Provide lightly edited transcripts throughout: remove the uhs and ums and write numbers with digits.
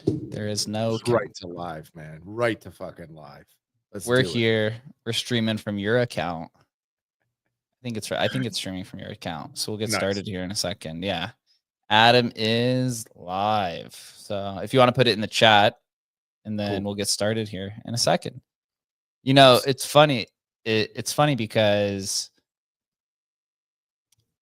There is no right to live, man. Right to fucking live. We're here. We're streaming from your account. I think it's streaming from your account. So we'll get started here in a second. Yeah. Adam is live. So if you want to put it in the chat, and then we'll get started here in a second. You know, it's funny. It's funny because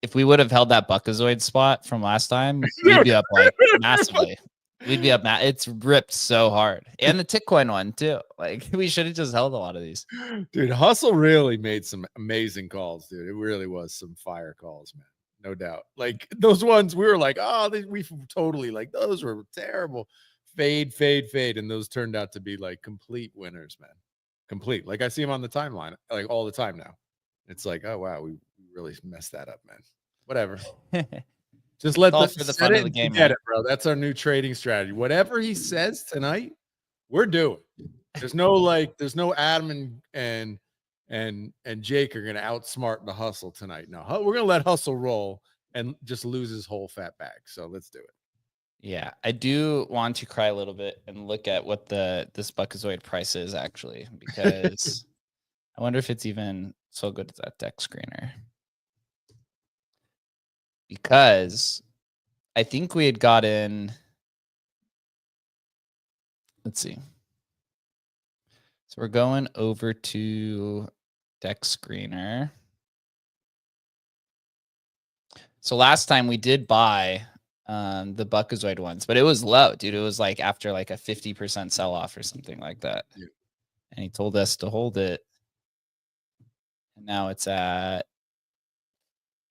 if we would have held that Buckazoid spot from last time, we'd be up like massively. We'd be up. It's ripped so hard, and the Tickcoin one too. Like we should have just held a lot of these. Dude, Hustle really made some amazing calls, dude. It really was some fire calls, man. No doubt. Like those ones, we were like, oh, we totally like those were terrible. Fade, fade, fade, and those turned out to be like complete winners, man. Complete. Like I see them on the timeline, like all the time now. It's like, oh wow, we really messed that up, man. Whatever. Just let the fun of the game, get it, bro. That's our new trading strategy. Whatever he says tonight, we're doing. There's no Adam and Jake are gonna outsmart the Hustle tonight. No, we're gonna let Hustle roll and just lose his whole fat bag. So let's do it. Yeah, I do want to cry a little bit and look at what this Buckazoid price is actually, because I wonder if it's even so good as that deck screener. Because I think we had gotten, let's see. So we're going over to deck screener. So last time we did buy the Buckazoid ones, but it was low, dude. It was like after like a 50% sell off or something like that. Yeah. And he told us to hold it. And now it's at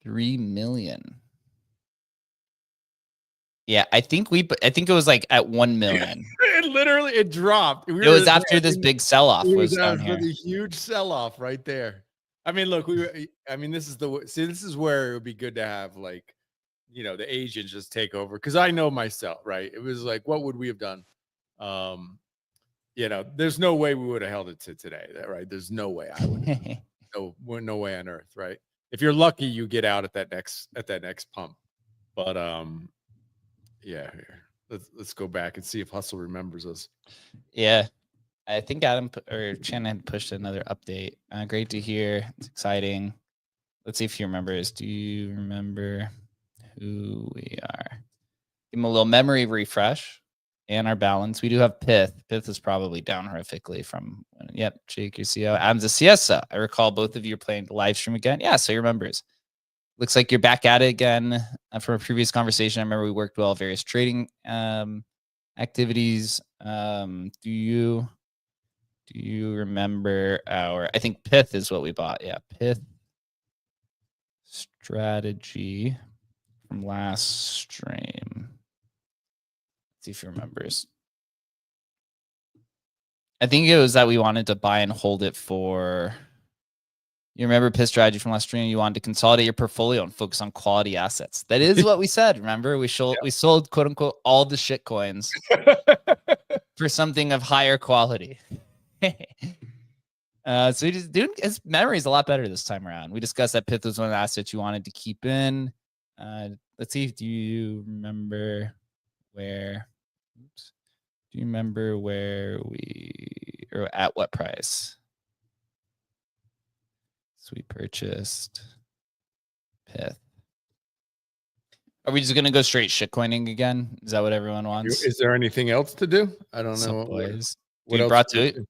3 million. Yeah, I think it was like at 1 million. It dropped. It was after this big sell off was down here. The huge sell off right there. I mean, look, this is where it would be good to have like, you know, the agent just take over, because I know myself, right? It was like, what would we have done? You know, there's no way we would have held it to today, right? There's no way I would. No way on earth, right? If you're lucky, you get out at that next pump. But yeah, here. Let's go back and see if Hustle remembers us. Yeah, I think Adam or Shannon pushed another update. Great to hear. It's exciting. Let's see if he remembers. Do you remember who we are? Give him a little memory refresh and our balance. We do have Pith. Pith is probably down horrifically from, yep, Jake, your CO. Adam's a Siesta. I recall both of you are playing the live stream again. Yeah, so he remembers. Looks like you're back at it again. From a previous conversation, I remember we worked well various trading activities. Do you remember I think Pith is what we bought. Yeah, Pith strategy from last stream. Let's see if he remembers. I think it was that we wanted to buy and hold it for. You remember Pith strategy from last stream? You wanted to consolidate your portfolio and focus on quality assets. That is what we said. Remember, we sold quote unquote all the shit coins for something of higher quality. So he just his memory is a lot better this time around. We discussed that Pith was one of the assets you wanted to keep in. Let's see. Do you remember where? Oops. Do you remember where or at what price? So we purchased Pith. Are we just gonna go straight shitcoining again? Is that what everyone wants? Is there anything else to do? I don't know. Boys. Dude,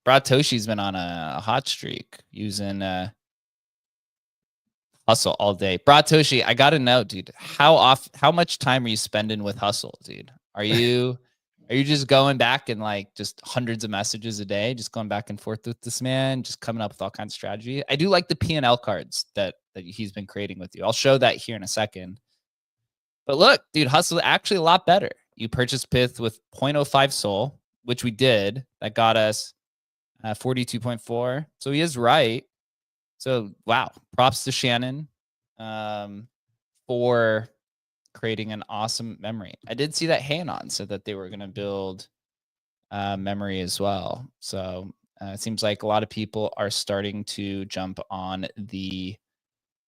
Bratoshi's been on a hot streak using Hustle all day. Bratoshi, I gotta know, dude. How much time are you spending with Hustle, dude? Are you just going back and like just hundreds of messages a day, just going back and forth with this man, just coming up with all kinds of strategy? I do like the P&L cards that he's been creating with you. I'll show that here in a second. But look, dude, Hustle actually a lot better. You purchased Pith with 0.05 Sol, which we did. That got us 42.4. So he is right. So, wow. Props to Shannon for creating an awesome memory. I did see that Hanon said that they were going to build memory as well. So it seems like a lot of people are starting to jump on the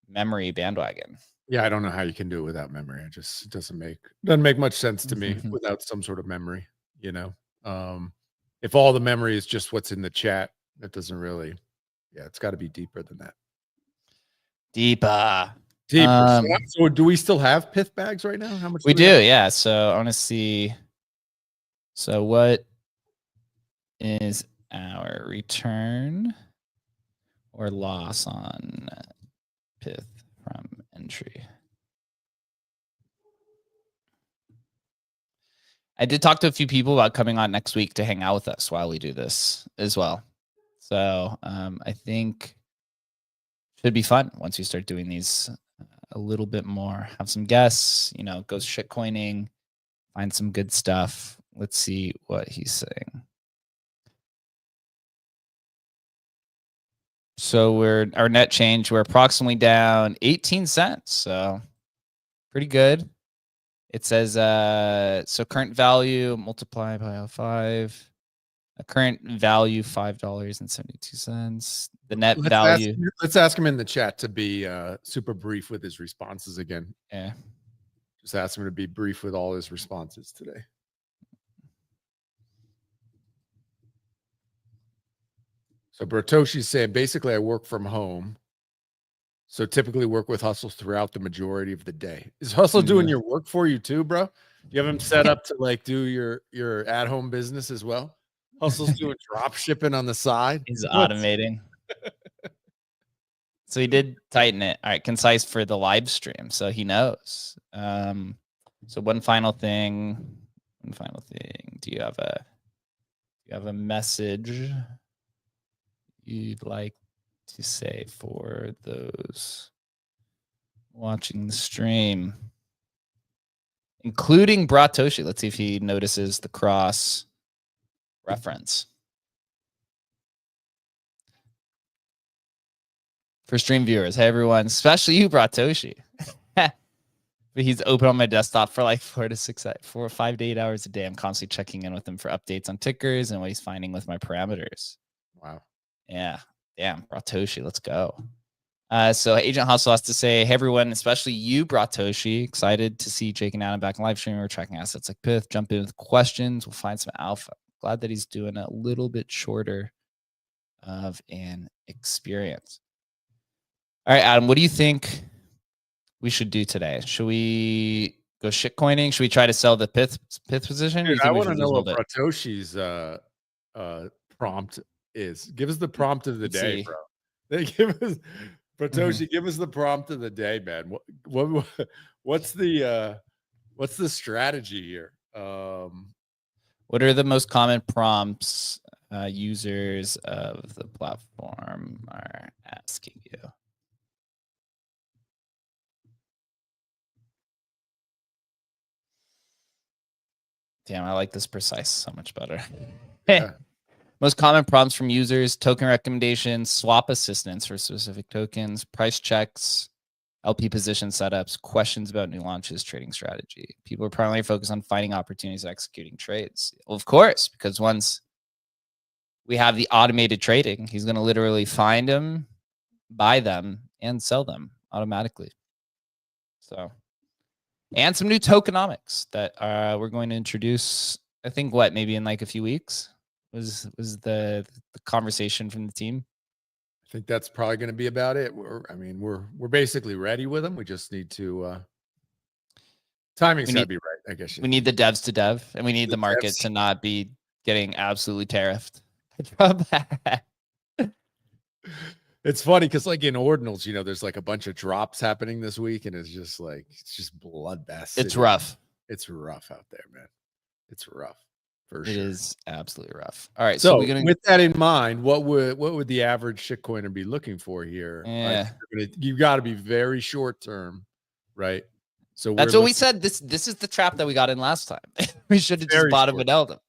memory bandwagon. Yeah, I don't know how you can do it without memory. It just doesn't make much sense to me without some sort of memory, you know? If all the memory is just what's in the chat, that doesn't really. Yeah, it's got to be deeper than that. Deeper. So do we still have pith bags right now? How much? We do, yeah. So I want to see. So what is our return or loss on pith from entry? I did talk to a few people about coming on next week to hang out with us while we do this as well. So I think should be fun once we start doing these a little bit more. Have some guests, you know, go shitcoining, find some good stuff. Let's see what he's saying. So our net change, we're approximately down 18 cents. So pretty good. It says, so current value multiplied by 5. A current value $5.72. The net value. Let's ask him in the chat to be super brief with his responses again. Yeah. Just ask him to be brief with all his responses today. So Bertoshi's saying, basically, I work from home. So typically work with Hustles throughout the majority of the day. Is Hustle doing your work for you too, bro? Do you have him set up to like do your at-home business as well? Hustle's doing drop shipping on the side. He's automating. So he did tighten it. All right, concise for the live stream. So he knows. So one final thing. Do you have a message you'd like to say for those watching the stream, including Bratoshi? Let's see if he notices the cross reference. For stream viewers, hey everyone, especially you, Bratoshi. But he's open on my desktop for like 4 or 5 to 8 hours a day. I'm constantly checking in with him for updates on tickers and what he's finding with my parameters. Wow. Yeah. Damn, Bratoshi, let's go. So Agent Hustle has to say, hey everyone, especially you, Bratoshi, excited to see Jake and Adam back in live stream. We're tracking assets like Pith. Jump in with questions. We'll find some alpha. Glad that he's doing a little bit shorter of an experience. All right, Adam, what do you think we should do today? Should we go shitcoining? Should we try to sell the pith position? Dude, I want to know what Bratoshi's prompt is. Give us the prompt of the day, bro. They give us Bratoshi. Give us the prompt of the day, man. What's the strategy here? What are the most common prompts users of the platform are asking you? Damn, I like this precise so much better. Yeah. Most common prompts from users: token recommendations, swap assistance for specific tokens, price checks, LP position setups, questions about new launches, trading strategy. People are primarily focused on finding opportunities and executing trades. Well, of course, because once we have the automated trading, he's going to literally find them, buy them, and sell them automatically. So, and some new tokenomics that we're going to introduce. I think maybe in like a few weeks was the conversation from the team. I think that's probably going to be about it. We're basically ready with them. We just need to timing's got to be right, I guess. We need the devs to dev, and we need the market to not be getting absolutely tariffed. It's funny because like in ordinals, there's like a bunch of drops happening this week, and it's just bloodbath. It's rough. It's rough out there, man. It's rough. It is absolutely rough. All right. So with that in mind, what would the average shitcoiner be looking for here? Yeah. You got to be very short term, right? So that's what we said. This is the trap that we got in last time. We should have just bought a Vanilla.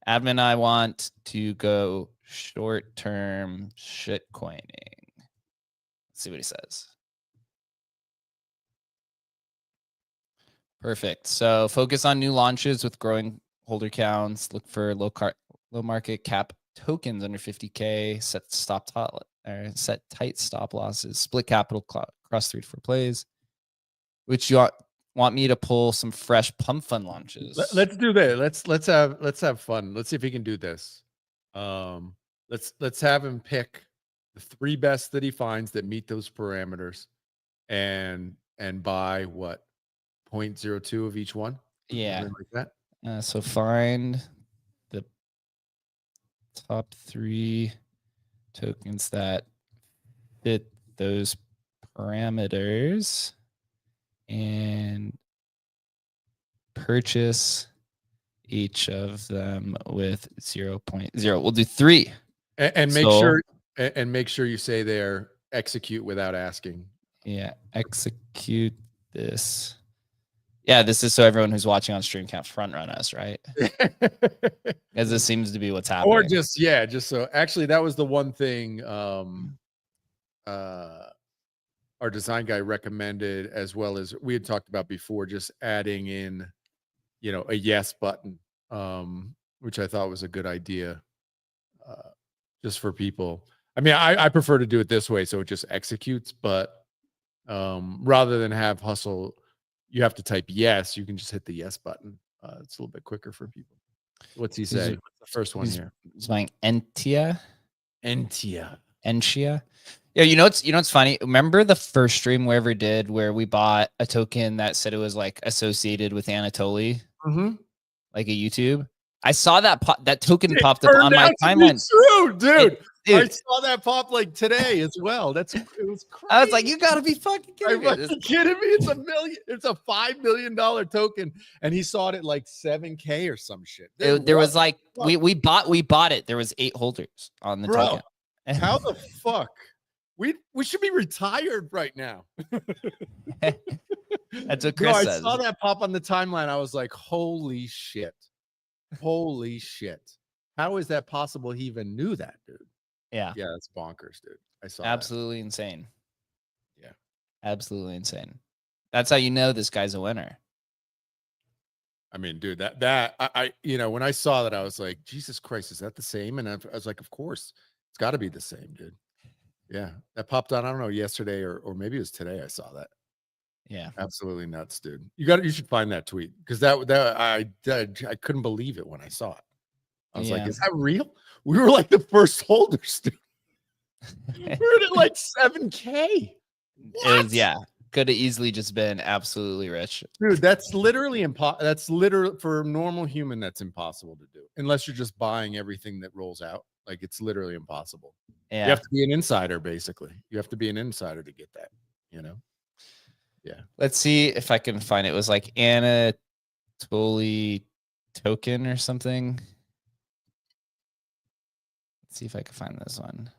Admin, I want to go short term shitcoining. Let's see what he says. Perfect. So focus on new launches with growing holder counts. Look for low market cap tokens under 50K. Set tight stop losses. Split capital across 3 to 4 plays. Which you want me to pull some fresh pump fund launches. Let's do that. Let's have fun. Let's see if he can do this. Let's have him pick the 3 best that he finds that meet those parameters, and buy what 0.02 of each one. Yeah, something like that. So find the top 3 tokens that fit those parameters and purchase each of them with 0.0. We'll do 3. And make sure you say there execute without asking. Yeah, execute this. Yeah, this is so everyone who's watching on stream can't front run us, right? As this seems to be what's happening. Or just so. Actually, that was the one thing our design guy recommended, as well as we had talked about before, just adding in, a yes button, which I thought was a good idea, just for people. I mean, I prefer to do it this way, so it just executes, but rather than have Hustle, you have to type yes, you can just hit the yes button. It's a little bit quicker for people. What's he say? What's the first one here? He's buying Entia. Entia. Yeah, you know what's funny? Remember the first stream we ever did where we bought a token that said it was like associated with Anatoly, like a YouTube? I saw that that token popped up on my timeline. True, dude. I saw that pop like today as well. It was crazy. I was like, you gotta be fucking kidding me. It's It's a $5 million token, and he saw it at like 7K or some shit. There was like we bought it. There was 8 holders on the token. How the fuck? We should be retired right now. That's what Chris says. I saw that pop on the timeline. I was like, holy shit. Holy shit. How is that possible? He even knew that, dude. Yeah. Yeah, that's bonkers, dude. I saw absolutely insane. Yeah. Absolutely insane. That's how you know this guy's a winner. I mean, dude, I when I saw that, I was like, Jesus Christ, is that the same? And I was like, of course, it's got to be the same, dude. Yeah, that popped on. I don't know, yesterday or maybe it was today. I saw that. Yeah, absolutely nuts, dude. You should find that tweet, because I couldn't believe it when I saw it. I was like, is that real? We were like the first holders, dude. We were at like 7K. What? Could have easily just been absolutely rich, dude. That's literally impossible. That's literally, for a normal human, that's impossible to do, unless you're just buying everything that rolls out. Like, it's literally impossible. Yeah, you have to be an insider, basically. You have to be an insider to get that. Yeah. Let's see if I can find it. It was like Anatoly token or something. Let's see if I can find this one.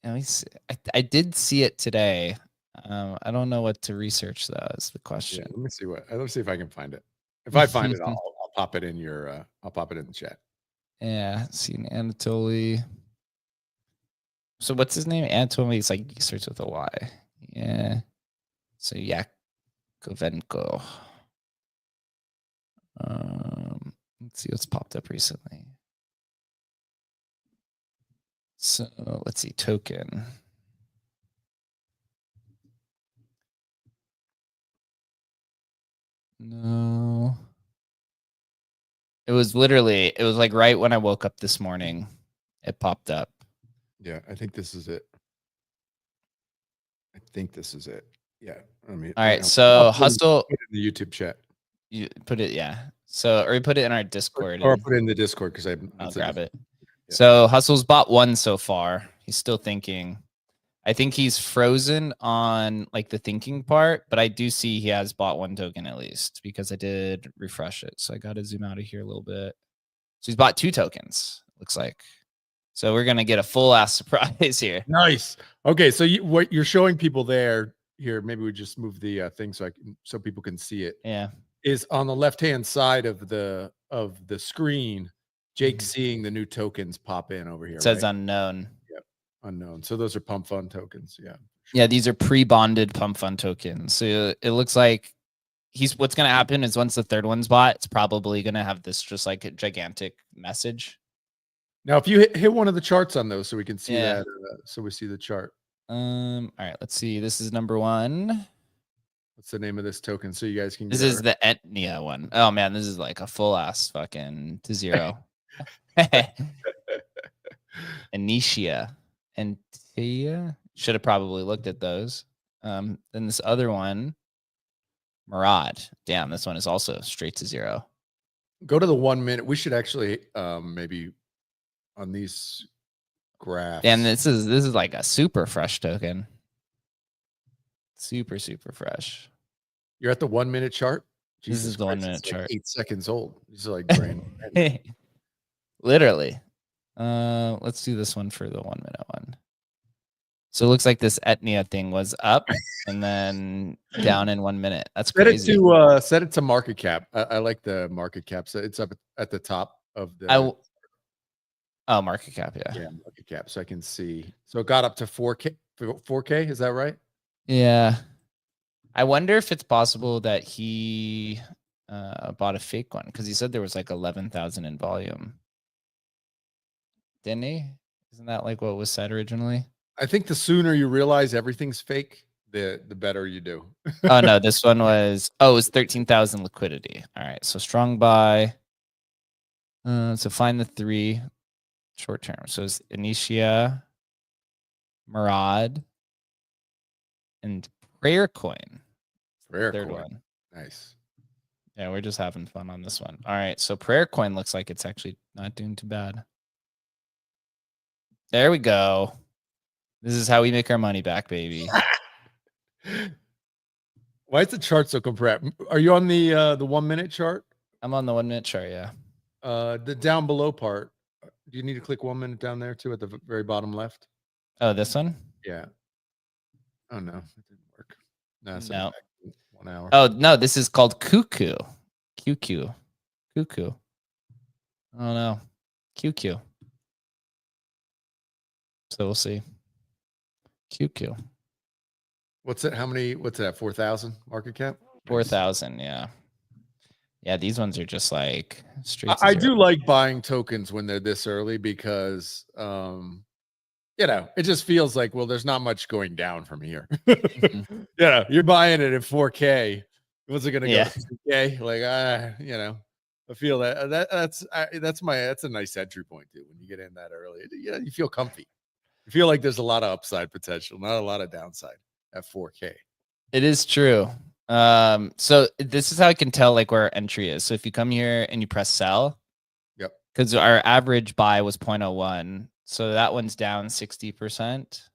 Let me see. I did see it today. I don't know what to research though. Is the question. Yeah, let me see if I can find it. If I find it, I'll pop it in I'll pop it in the chat. Yeah, see Anatoly. So what's his name? Anatoly. It's like he starts with a Y. Yeah. So Yakovenko. Let's see what's popped up recently. So let's see, token. No. It was like right when I woke up this morning, it popped up. Yeah, I think this is it. Yeah. I mean, all right. So Hustle, put it in the YouTube chat. You put it, yeah. So, or you put it in our Discord. Or put it in the Discord, because I'll grab it. Yeah. So Hustle's bought 1 so far. He's still thinking. I think he's frozen on like the thinking part, but I do see he has bought 1 token at least, because I did refresh it. So I got to zoom out of here a little bit. So he's bought 2 tokens, looks like. So we're going to get a full ass surprise here. Nice. Okay. So what you're showing people there, here, maybe we just move the thing so people can see it. Yeah. Is on the left-hand side of the screen, Jake seeing the new tokens pop in over here. It says unknown. Yep. Unknown. So those are pump fund tokens. Yeah. Sure. Yeah, these are pre-bonded pump fund tokens. So it looks like what's going to happen is once the third one's bought, it's probably going to have this just like a gigantic message. Now, if you hit one of the charts on those, so we can see Yeah. that, so we see the chart. All right, let's see. This is number one. What's the name of this token? So you guys can This get is the Etnia one. Oh man, this is like a full ass fucking to zero. Anicia and Tia. Should have probably looked at those. Then this other one, Murad. Damn, this one is also straight to zero. Go to the 1 minute. We should actually maybe on these graphs. And this is like a super fresh token. Super fresh. You're at the 1 minute chart. This is the 1 minute chart. 8 seconds old. These are like brand. Literally. Let's do this one for the 1 minute one. So it looks like this Etnia thing was up and then down in 1 minute. That's crazy. Set it to market cap. I like the market cap. So it's up at the top of the market cap, yeah. Yeah, market cap. So I can see. So it got up to 4K. 4K, is that right? Yeah. I wonder if it's possible that he bought a fake one because he said there was like 11,000 in volume. Didn't he? Isn't that like what was said originally? I think the sooner you realize everything's fake, the better you do. Oh no, this one was it was 13,000 liquidity. All right, so strong buy. So find the three short term. So it's Anicia, Murad, and Prayer Coin. Third one. Nice. Yeah, we're just having fun on this one. All right, so Prayer Coin looks like it's actually not doing too bad. There we go. This is how we make our money back, baby. Why is the chart so compressed? Are you on the 1 minute chart? I'm on the 1 minute chart, yeah. The down below part. Do you need to click 1 minute down there too at the very bottom left? Oh, this one? Yeah. Oh no, it didn't work. No. 1 hour. Oh no, this is called Cuckoo. QQ. Cuckoo. Oh no. QQ. So we'll see. QQ. What's it? What's that? 4,000 market cap? 4,000, yeah. Yeah, these ones are just like straight. I do like buying tokens when they're this early because it just feels like, well, there's not much going down from here. Mm-hmm. Yeah, you're buying it at 4K. What's it going to go to 2K? Like, I feel that's a nice entry point too. When you get in that early, you feel comfy. You feel like there's a lot of upside potential, not a lot of downside at 4K. It is true. So this is how I can tell like where our entry is. So if you come here and you press sell, yep, because our average buy was 0.01. So that one's down 60%.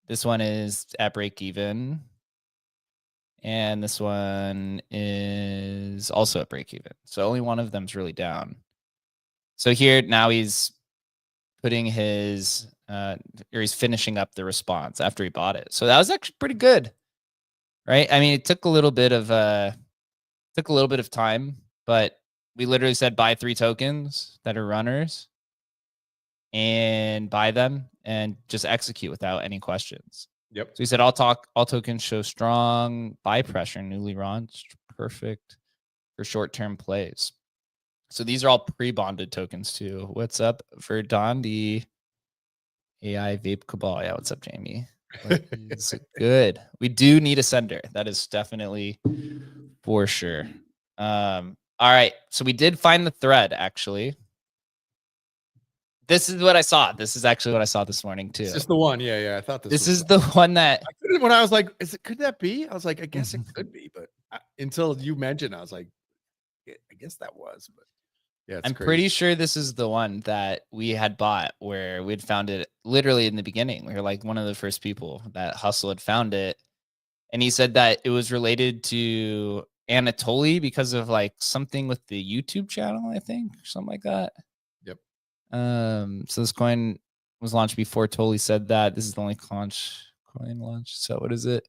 This one is at break even. And this one is also at break even. So only one of them's really down. So here now he's putting his or he's finishing up the response after he bought it. So that was actually pretty good. Right? I mean, it took a little bit of time, but we literally said buy 3 tokens that are runners and buy them and just execute without any questions. Yep. So we said all tokens show strong buy pressure, newly launched, perfect for short-term plays. So these are all pre-bonded tokens too. What's up for Don, the AI Vape Cabal? Yeah, what's up, Jamie? Is good. We do need a sender. That is definitely for sure. All right. So we did find the thread actually. This is what I saw. This is actually what I saw this morning too. Is this the one? Yeah. I thought this is the one that when I was like, could that be? I was like, I guess it could be, but until you mentioned, I was like, I guess that was, but yeah, I'm pretty sure this is the one that we had bought where we'd found it literally in the beginning. We were like one of the first people that Hustle had found it. And he said that it was related to Anatoly because of like something with the YouTube channel, I think, or something like that. Yep. So this coin was launched before Toly said that. This is the only coin launch. So what is it?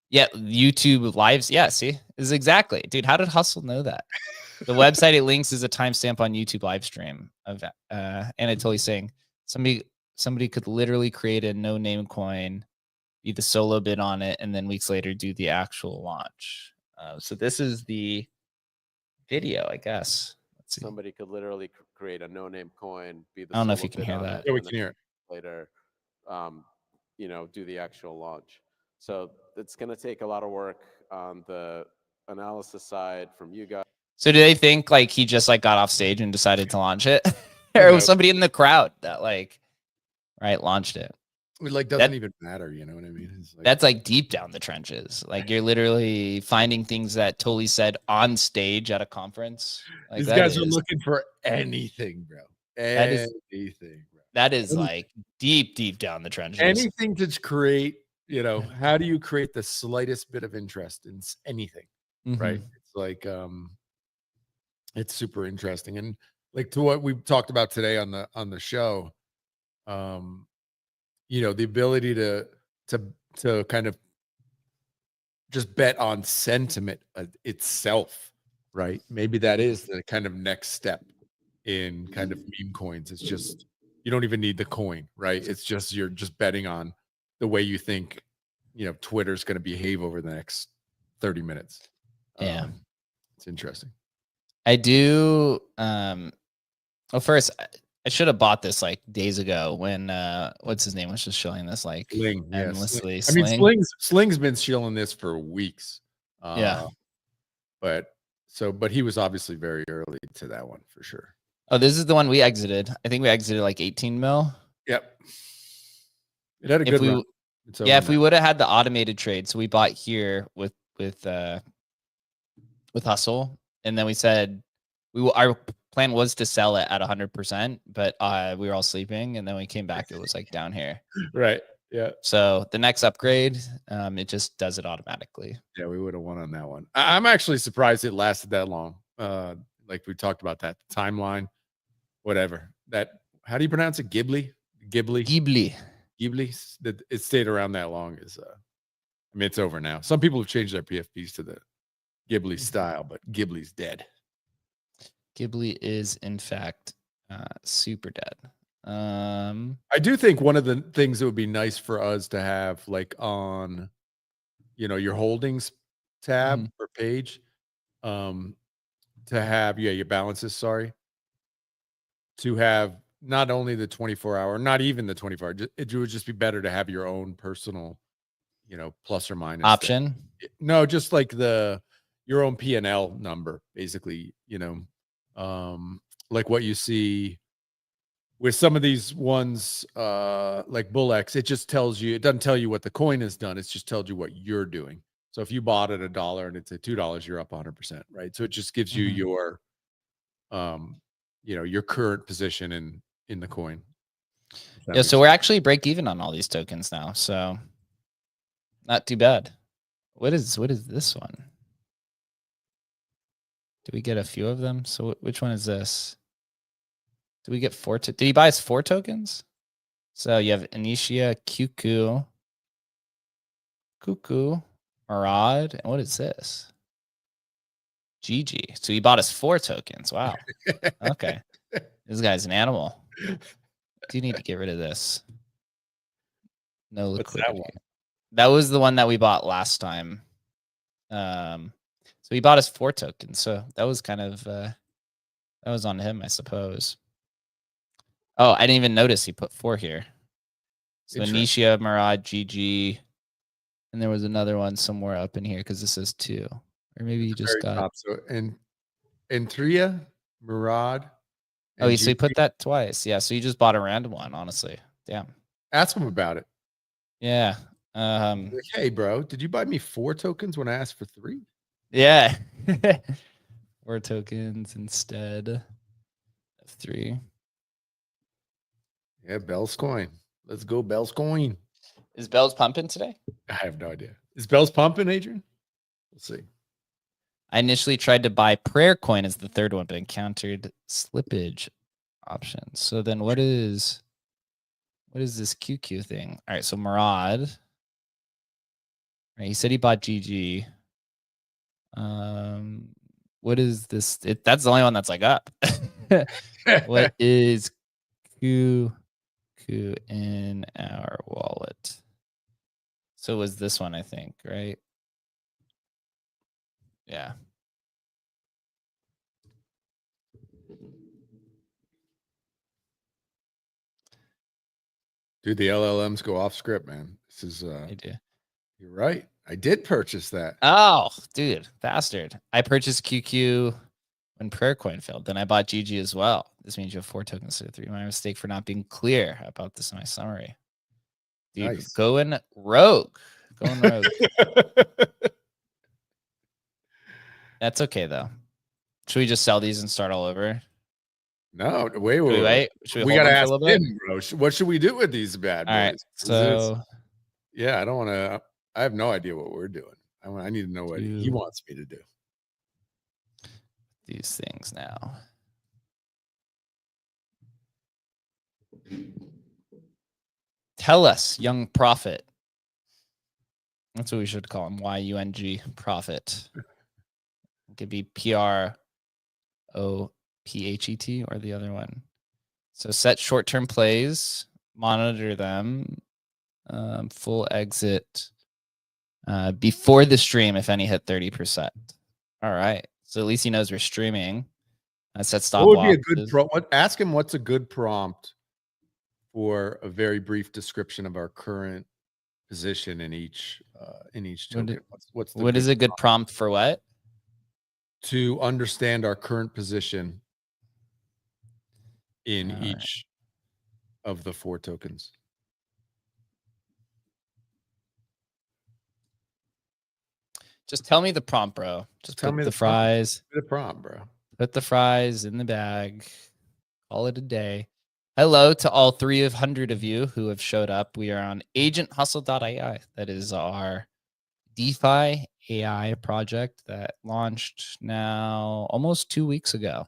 Yeah, YouTube lives. Yeah, see, this is exactly, dude. How did Hustle know that? The website it links is a timestamp on YouTube live stream of Anatoly saying somebody could literally create a no-name coin, be the solo bid on it, and then weeks later do the actual launch. So this is the video, I guess. Let's see. Somebody could literally create a no-name coin, be the I don't know if solo you can bid hear on that. it, Yeah, we and can hear it. later, do the actual launch. So it's going to take a lot of work on the analysis side from you guys. So do they think like he just like got off stage and decided to launch it, Who or was knows? somebody in the crowd that like launched it? It like doesn't even matter. You know what I mean? It's like, That's like deep down the trenches. Like you're literally finding things that Tully said on stage at a conference. Like these that guys are is looking for anything, bro. that is Anything, bro. that is Any- like deep down the trenches. anything to create. You know, how do you create the slightest bit of interest in anything? Right? Mhm. It's like it's super interesting, and like to what we talked about today on the show. The ability to kind of just bet on sentiment itself, right? Maybe that is the kind of next step in kind of meme coins. It's just you don't even need the coin, right? It's just you're just betting on the way you think, Twitter's going to behave over the next 30 minutes. Yeah. It's interesting. I do well first I should have bought this like days ago when what's his name was just showing this like Sling, yeah, endlessly. I mean, Sling. Sling's been shilling this for weeks. Yeah. But he was obviously very early to that one for sure. Oh, this is the one we exited. I think we exited like 18 mil. Yep. It had a If good run. we It's yeah, over if we now. would have had the automated trade, so we bought here with Hustle, and then we said our plan was to sell it at 100%, but we were all sleeping, and then we came back, it was like down here. Right. Yeah. So the next upgrade, it just does it automatically. Yeah, we would have won on that one. I'm actually surprised it lasted that long. Like we talked about that timeline, whatever. How do you pronounce it? Ghibli. That it stayed around that long is. I mean, it's over now. Some people have changed their PFPs to the Ghibli style, but Ghibli's dead. Ghibli is in fact super dead. I do think one of the things that would be nice for us to have, like on, your holdings tab or page, to have your balances. Sorry, to have not only the 24-hour, not even the 24-hour. It would just be better to have your own personal, plus or minus option. No, just like your own P&L number, basically. Like what you see with some of these ones, like BullX, it just tells you, it doesn't tell you what the coin has done. It's just tells you what you're doing. So if you bought at $1 and it's at $2, you're up 100%, right? So it just gives you your, your current position in the coin. Yeah, so we're actually break even on all these tokens now. So not too bad. What is this one? Did we get a few of them? So which one is this? Did we get 4? Did he buy us 4 tokens? So you have Anicia, Cuckoo, Murad, and what is this? GG. So he bought us 4 tokens. Wow. Okay. This guy's an animal. Do you need to get rid of this? No liquidity. What's that one? That was the one that we bought last time. So he bought us 4 tokens. So that was kind of that was on him, I suppose. Oh, I didn't even notice he put 4 here. So Anicia, Murad, GG, and there was another one somewhere up in here because this is 2, or maybe you just got. Top. So Entria, Murad. Oh, so he put that twice. Yeah, so you just bought a random one. Honestly, damn. Ask him about it. Yeah. Like, hey, bro, did you buy me 4 tokens when I asked for 3? Yeah. 4 tokens instead of 3. Yeah, Bell's coin. Let's go, Bell's coin. Is Bell's pumping today? I have no idea. Is Bell's pumping, Adrian? We'll see. I initially tried to buy Prayer Coin as the third one, but encountered slippage options. So then what is this QQ thing? All right, so Murad. Right, he said he bought GG. What is this? That's the only one that's like up. What is QQ in our wallet? So it was this one, I think, right? Yeah. Dude, the LLMs go off script, man. This is I do. you're right. I did purchase that. Oh, dude, bastard. I purchased QQ when Prayer failed. Then I bought GG as well. This means you have 4 tokens instead of 3. My mistake for not being clear about this in my summary. Dude, Nice. going rogue. Going rogue. That's okay though. Should we just sell these and start all over? No, wait, Should we wait? Should we we hold gotta them for a ask little bit? him, bro. What should we do with these bad boys? All right. Is So yeah, I don't want to. I have no idea what we're doing. I need to know what he wants me to do. These things now. Tell us, young prophet. That's what we should call him. YUNG prophet. It could be PROPHET or the other one. So set short-term plays, monitor them, full exit before the stream if any hit 30%. All right. So at least he knows we're streaming. Set stop. What would be a good ask him what's a good prompt for a very brief description of our current position in each token. What is a good prompt for what? To understand our current position in each of the 4 tokens. Just tell me the prompt, bro. Just tell me the fries. The prompt, bro. Put the fries in the bag. Call it a day. Hello to all 300 of you who have showed up. We are on agenthustle.ai. That is our DeFi AI project that launched now almost 2 weeks ago.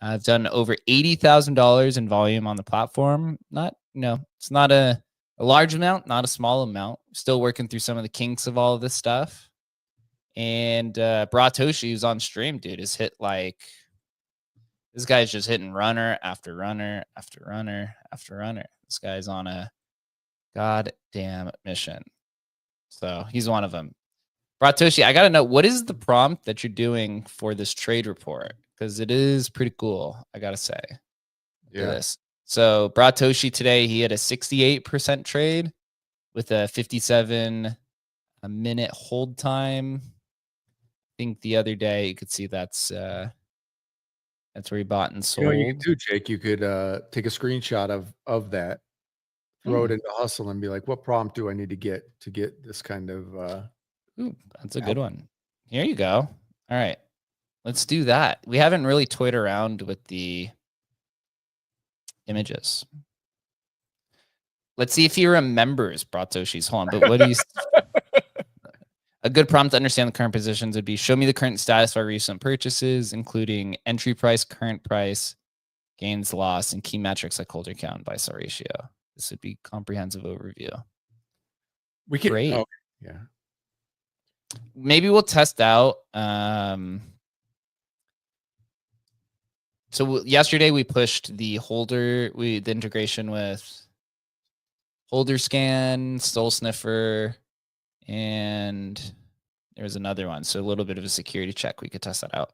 I've done over $80,000 in volume on the platform. It's not a large amount, not a small amount. Still working through some of the kinks of all of this stuff. And Bratoshi, who's on stream, dude, has hit like, this guy's just hitting runner after runner after runner after runner. This guy's on a goddamn mission. So he's one of them. Bratoshi, I got to know, what is the prompt that you're doing for this trade report? Because it is pretty cool, I got to say. Yeah. This. So Bratoshi today, he had a 68% trade with a 57-minute hold time. I think the other day you could see that's where he bought and sold. You know what you could do, Jake? You could take a screenshot of that, throw it into Hustle, and be like, "What prompt do I need to get this kind of?" That's a good one. Here you go. All right, let's do that. We haven't really toyed around with the images. Let's see if he remembers Bratoshi's. Hold on, but what do you? A good prompt to understand the current positions would be, show me the current status of our recent purchases, including entry price, current price, gains, loss, and key metrics like holder count, buy sell ratio. This would be comprehensive overview. We can, great. Yeah. Maybe we'll test out. So yesterday we pushed the the integration with holder scan, stole sniffer, and there was another one. So a little bit of a security check. We could test that out.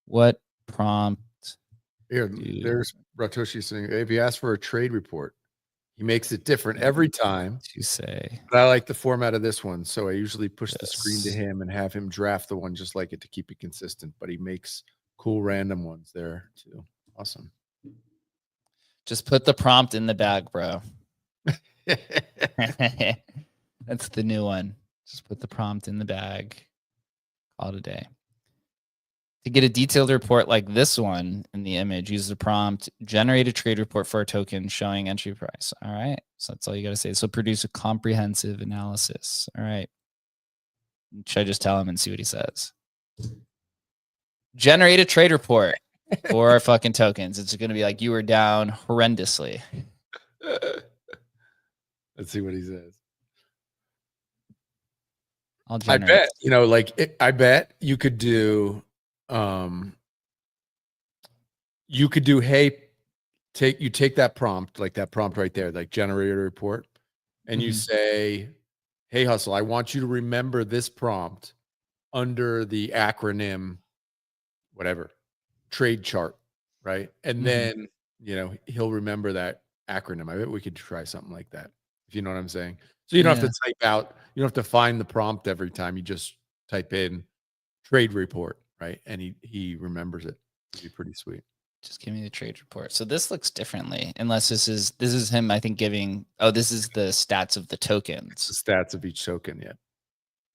What prompt? Here, there's Bratoshi saying, if you ask for a trade report, he makes it different every time. You say. But I like the format of this one. So I usually push the screen to him and have him draft the one just like it to keep it consistent. But he makes cool random ones there too. Awesome. Just put the prompt in the bag, bro. That's the new one. Just put the prompt in the bag. Call it a day. To get a detailed report like this one in the image, use the prompt, generate a trade report for a token showing entry price. All right. So that's all you got to say. So produce a comprehensive analysis. All right. Should I just tell him and see what he says? Generate a trade report for our fucking tokens. It's going to be like, you were down horrendously. Let's see what he says. I bet, I bet you could do, hey, take that prompt, like that prompt right there, like generate a report, and you say, hey, Hustle, I want you to remember this prompt under the acronym, whatever, trade chart, right? And then, he'll remember that acronym. I bet we could try something like that. If you know what I'm saying. So you don't have to type out, you don't have to find the prompt every time. You just type in trade report, right? And he remembers it. It'd be pretty sweet. Just give me the trade report. So this looks differently, unless this is him, I think, giving, oh, this is the stats of the tokens. The stats of each token, yeah.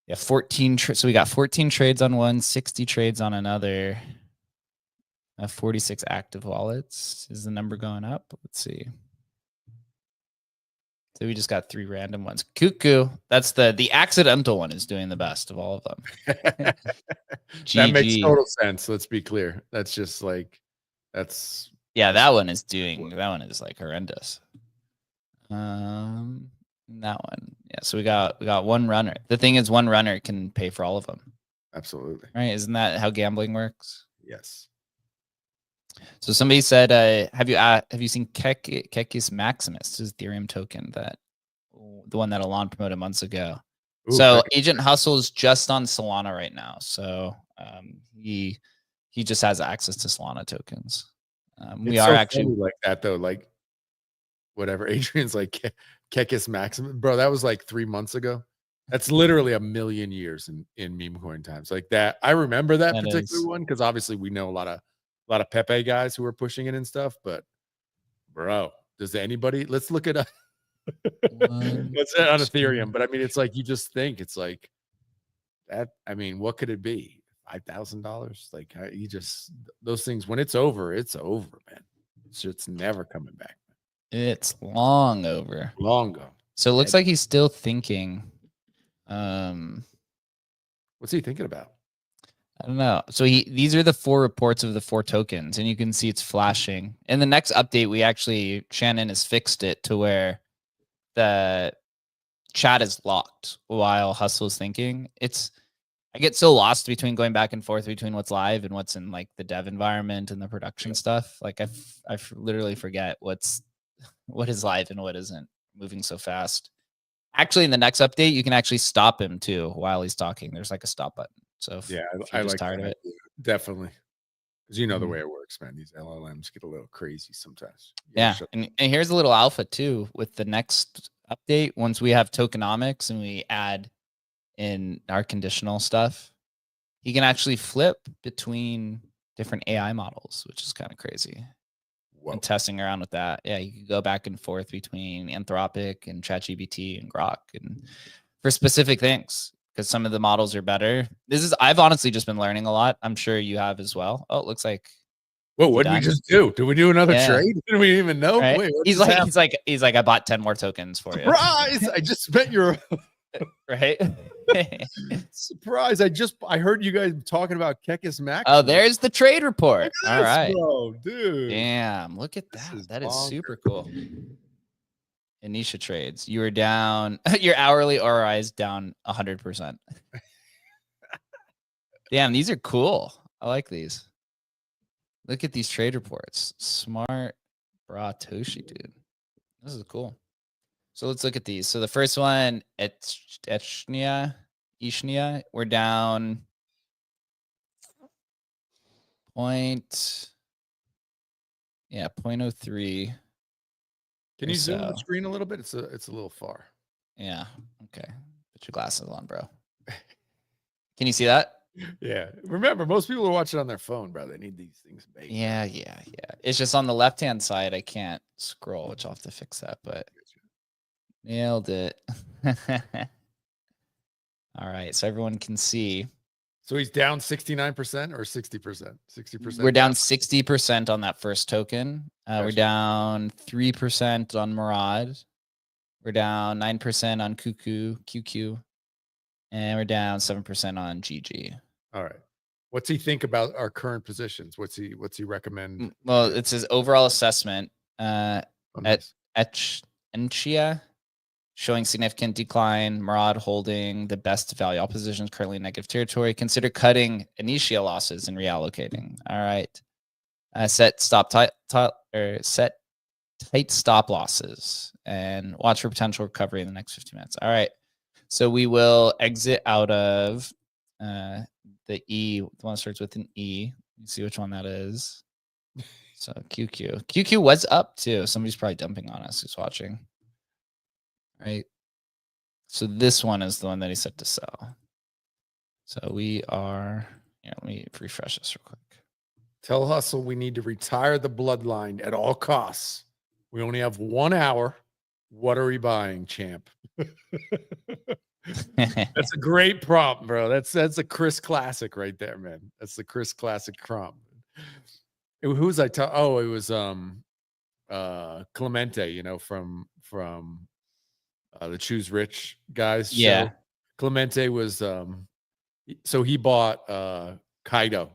Yeah, 14. So we got 14 trades on one, 60 trades on another. 46 active wallets. Is the number going up? Let's see. So we just got 3 random ones. Cuckoo. That's the accidental one is doing the best of all of them. That makes total sense. Let's be clear. That's just like, yeah, that one is like horrendous. That one. Yeah, so we got one runner. The thing is, one runner can pay for all of them. Absolutely. Right? Isn't that how gambling works? Yes. So somebody said, have you seen Kekis Maximus? This is Ethereum token, the one that Elon promoted months ago. Ooh, so Agent Hustle is just on Solana right now. So he just has access to Solana tokens. We are actually like that though. Like whatever Adrian's like Kekis Maximus, bro. That was like 3 months ago. That's literally a million years in meme coin times. Like that, I remember that particular one because obviously we know a lot of Pepe guys who are pushing it and stuff. But bro, does anybody? Let's look it up. Let's on Ethereum. But I mean, it's like you just think it's like that. I mean, what could it be? $5,000? Like you just those things. When it's over, man. It's never coming back. It's long over. Long gone. So it looks like he's still thinking. What's he thinking about? I don't know. So these are the 4 reports of the 4 tokens, and you can see it's flashing. In the next update, Shannon has fixed it to where the chat is locked while Hustle is thinking. I get so lost between going back and forth between what's live and what's in like the dev environment and the production stuff. Like I literally forget what is live and what isn't, moving so fast. Actually, in the next update, you can actually stop him too while he's talking. There's like a stop button. So if you're just tired of it, definitely, because you know the way it works, man. These LLMs get a little crazy sometimes. Yeah, and here's a little alpha too with the next update. Once we have tokenomics and we add in our conditional stuff, he can actually flip between different AI models, which is kind of crazy. Whoa. And testing around with that. Yeah, you can go back and forth between Anthropic and ChatGPT and Grok and for specific things, because some of the models are better. I've honestly just been learning a lot. I'm sure you have as well. Oh, it looks like. Whoa, what did we just do? Did we do another trade? Didn't we even know? Right? Wait, he's like, I bought 10 more tokens for you. Surprise! I just spent your right. Surprise! I heard you guys talking about Kekis Max. Oh, there's the trade report. All right, bro, dude. Damn, look at that. That is super cool. Anisha trades. You were down. Your hourly ROI is down 100%. Damn, these are cool. I like these. Look at these trade reports. Smart Bratoshi, dude. This is cool. So let's look at these. So the first one, Ishnia, we're down 0.03. Can you zoom the screen a little bit? It's a little far. Yeah. Okay. Put your glasses on, bro. Can you see that? Yeah. Remember, most people are watching on their phone, bro. They need these things baked. Yeah. It's just on the left-hand side. I can't scroll, which I'll have to fix that, but nailed it. All right. So everyone can see. So he's down 69% or 60%? 60%. We're down 60% on that first token. We're down 3% on Murad. We're down 9% on QQ. And we're down 7% on GG. All right. What's he think about our current positions? What's he recommend? Well, it's his overall assessment at Enchia, showing significant decline. Murad holding the best value. All positions currently in negative territory. Consider cutting initial losses and reallocating. All right. Set tight stop losses and watch for potential recovery in the next 15 minutes. All right. So we will exit out of the E. The one that starts with an E. You see which one that is. So QQ was up too. Somebody's probably dumping on us who's watching. Right. So this one is the one that he said to sell. So we are, let me refresh this real quick. Tell Hustle we need to retire the bloodline at all costs. We only have 1 hour. What are we buying, champ? That's a great prompt, bro. That's a Chris classic right there, man. That's the Chris classic prompt. Who was I talking? Oh, it was Clemente, from the Choose Rich guys Yeah. show. Clemente was so he bought Kaido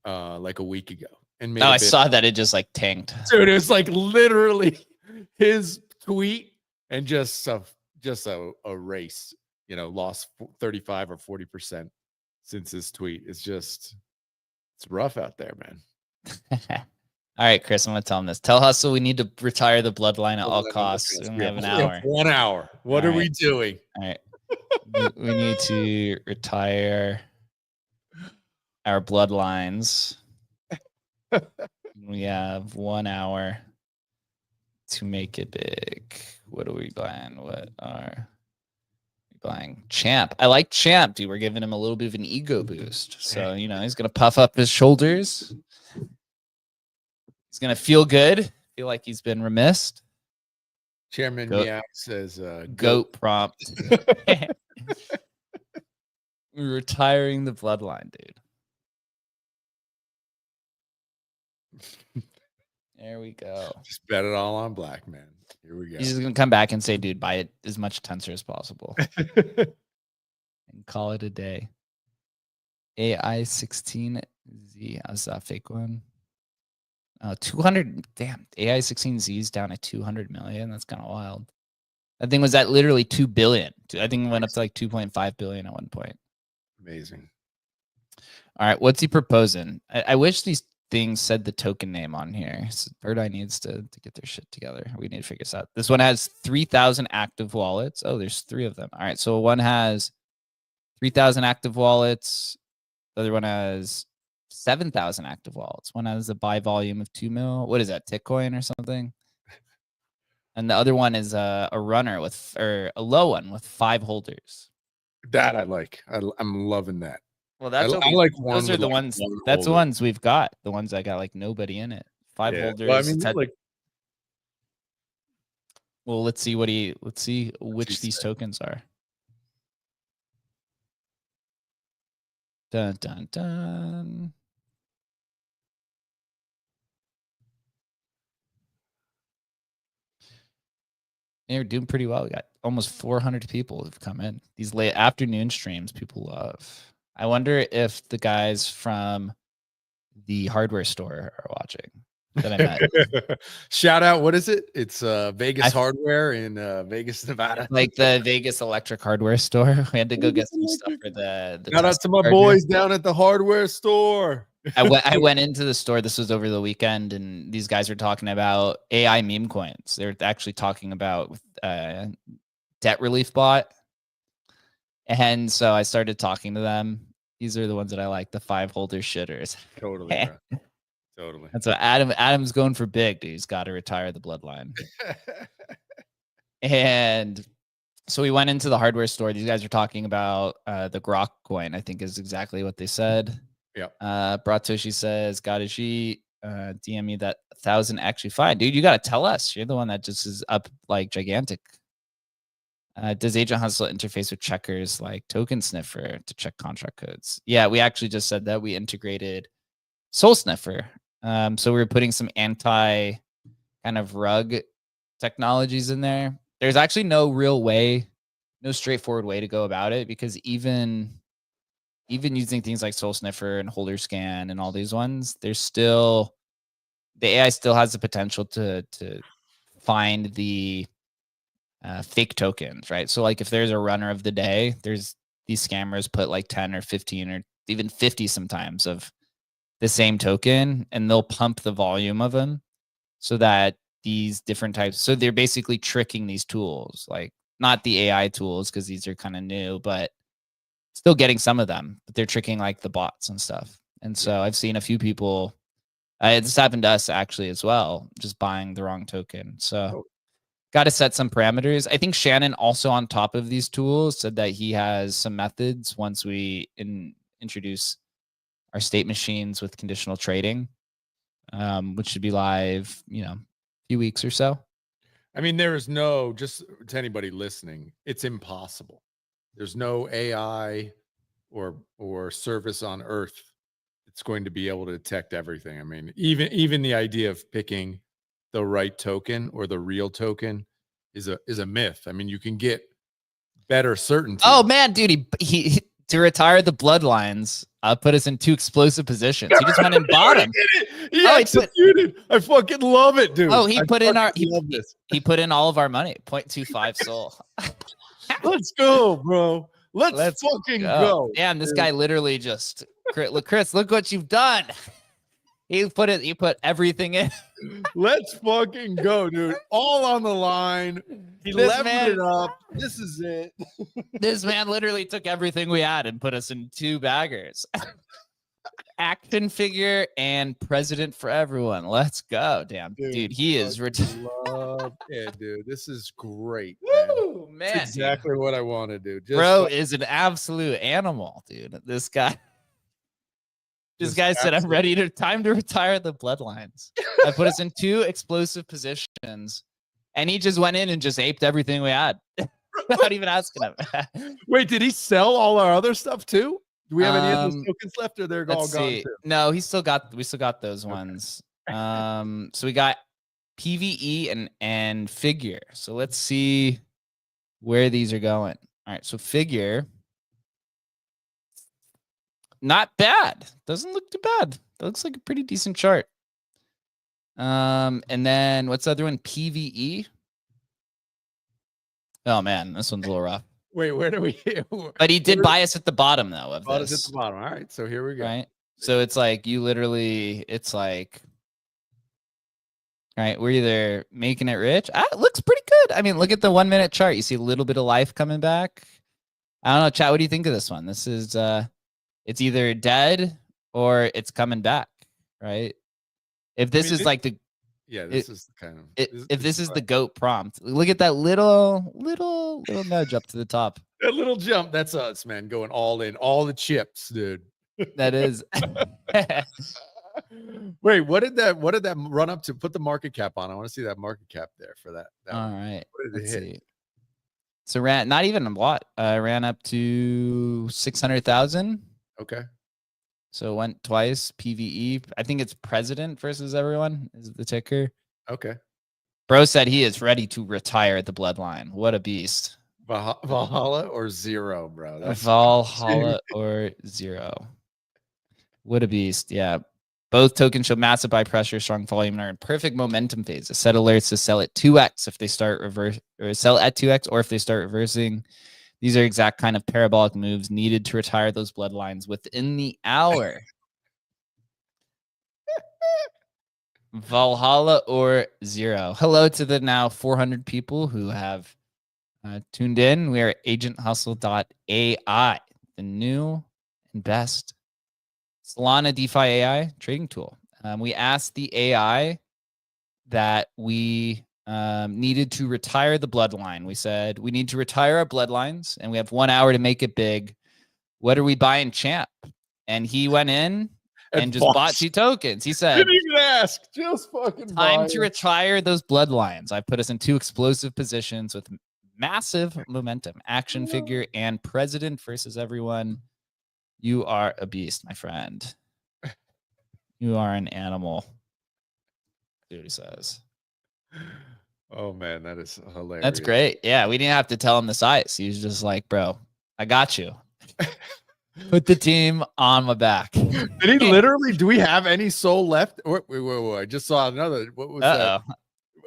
like a week ago and made I saw that it just like tanked. Dude, it was like literally his tweet and just a race, lost 35 or 40% since his tweet. It's rough out there, man. All right, Chris, I'm gonna tell him this. Tell Hustle we need to retire the bloodline at all costs. We only have an hour. 1 hour. What are we doing? All right. we need to retire our bloodlines. We have 1 hour to make it big. What are we buying? What are we buying? Champ. I like Champ, dude. We're giving him a little bit of an ego boost. So, he's going to puff up his shoulders. He's going to feel good. Feel like he's been remissed. Chairman Meow says goat prompt. We're retiring the bloodline, dude. There we go. Just bet it all on black, man. Here we go. He's just gonna come back and say, dude, buy it as much tensor as possible. And call it a day. AI 16Z. How's that fake one? 200. Damn, AI 16Z is down at 200 million. That's kind of wild. That thing was at literally 2 billion. I think it went up to like 2.5 billion at one point. Amazing. All right, what's he proposing? I wish these things said the token name on here. So Third Eye needs to get their shit together. We need to figure this out. This one has 3,000 active wallets. Oh, there's 3 of them. All right, so one has 3,000 active wallets. The other one has 7,000 active wallets. One has a buy volume of 2 mil. What is that, Tickcoin or something? And the other one is a runner or a low one with 5 holders. That I like. I'm loving that. Well, that's I like one. Those are the ones. That's the ones we've got. The ones that got like nobody in it. 5 holders. Well, I mean, well, let's see which these tokens are. Dun dun dun. They're doing pretty well. We got almost 400 people who've come in. These late afternoon streams people love. I wonder if the guys from the hardware store are watching that I met. Shout out. What is it? It's Vegas Hardware in Vegas, Nevada. Like the Vegas electric hardware store. We had to go get some stuff for the Shout out to my boys down at the hardware store. I went into the store. This was over the weekend, and these guys were talking about AI meme coins. They're actually talking about debt relief bot. And so I started talking to them. These are the ones that I like, the 5 holder shitters. Totally, bro. Totally. And so Adam's going for big, dude. He's got to retire the bloodline. And so we went into the hardware store. These guys are talking about the Grok coin, I think is exactly what they said. Yeah. Bratoshi says, Gadaji, DM me that 1,000 actually fine. Dude, you got to tell us. You're the one that just is up like gigantic. Does Agent Hustle interface with checkers like Token Sniffer to check contract codes? Yeah, we actually just said that we integrated Soul Sniffer. So we were putting some anti kind of rug technologies in there. There's actually no real way, no straightforward way to go about it, because even using things like Soul Sniffer and Holder Scan and all these ones, there's still, the AI still has the potential to find the fake tokens, right? So like if there's a runner of the day, there's these scammers put like 10 or 15 or even 50 sometimes of the same token, and they'll pump the volume of them so that these different types, so they're basically tricking these tools, like not the AI tools because these are kind of new, but still getting some of them, but they're tricking like the bots and stuff. And so I've seen a few people This happened to us actually as well, just buying the wrong token. So Oh. got to set some parameters. I think Shannon also on top of these tools said that he has some methods once we introduce our state machines with conditional trading, which should be live, a few weeks or so. I mean, there is no, just to anybody listening, it's impossible. There's no AI or service on Earth that's going to be able to detect everything. I mean, even the idea of picking the right token or the real token is a myth. I mean, you can get better certainty. Oh man, dude, he to retire the bloodlines, put us in 2 explosive positions. He just went and bought them. He executed. I fucking love it, dude. Oh, he put in this. He put in all of our money. 0.25 soul. Let's go, bro. Let's fucking go. Damn, this guy literally just Chris, look what you've done. He put everything in. Let's fucking go, dude. All on the line. He levered it up. This is it. This man literally took everything we had and put us in 2 baggers. Action figure and president for everyone. Let's go. Damn, dude, he is love it, dude. This is great. Woo, man. That's exactly what I want to do. Bro is an absolute animal, dude. This guy. This guy said, I'm ready time to retire the bloodlines. I put us in 2 explosive positions, and he just went in and just aped everything we had without even asking him. Wait, did he sell all our other stuff too? Do we have any of those tokens left, or they're all gone too? No, we still got those ones. So we got PVE and figure. So let's see where these are going. All right, so figure. Not bad. Doesn't look too bad. That looks like a pretty decent chart. And then what's the other one? PVE. Oh man, this one's a little rough. Wait, where do we? But he did buy us at the bottom though. Of bought us at the bottom. All right, so here we go. Right. So it's like it's like, right, we're either making it rich. It looks pretty good. I mean, look at the 1 minute chart. You see a little bit of life coming back. I don't know, chat. What do you think of this one? This is it's either dead or it's coming back, right? If this is like the this is kind of if this is the GOAT prompt, look at that little nudge up to the top. That little jump, that's us, man, going all in, all the chips, dude. That is. Wait, what did that run up to? Put the market cap on. I want to see that market cap there for that. All right. What did it hit? See. So ran not even a lot. Ran up to 600,000. Okay. So it went twice. PVE. I think it's president versus everyone is the ticker. Okay. Bro said he is ready to retire the bloodline. What a beast. Valhalla or zero, bro. That's Valhalla or zero. What a beast. Yeah. Both tokens show massive buy pressure, strong volume, and are in perfect momentum phase. A set alerts to sell at 2x if they start reverse, or sell at 2x, or if they start reversing. These are exact kind of parabolic moves needed to retire those bloodlines within the hour. Valhalla or zero. Hello to the now 400 people who have tuned in. We are agenthustle.ai, the new and best Solana DeFi AI trading tool. We asked the AI that we needed to retire the bloodline. We said, we need to retire our bloodlines, and we have 1 hour to make it big. What are we buying, champ? And he went in and just bought 2 tokens. He said, didn't even ask, just fucking time to retire those bloodlines. I put us in 2 explosive positions with massive momentum. Action figure and president versus everyone. You are a beast, my friend. You are an animal. Dude, he says. Oh man, that is hilarious. That's great. Yeah, we didn't have to tell him the size. He was just like, bro, I got you. Put the team on my back. Did he literally? Do we have any soul left? Wait, I just saw another. What was that?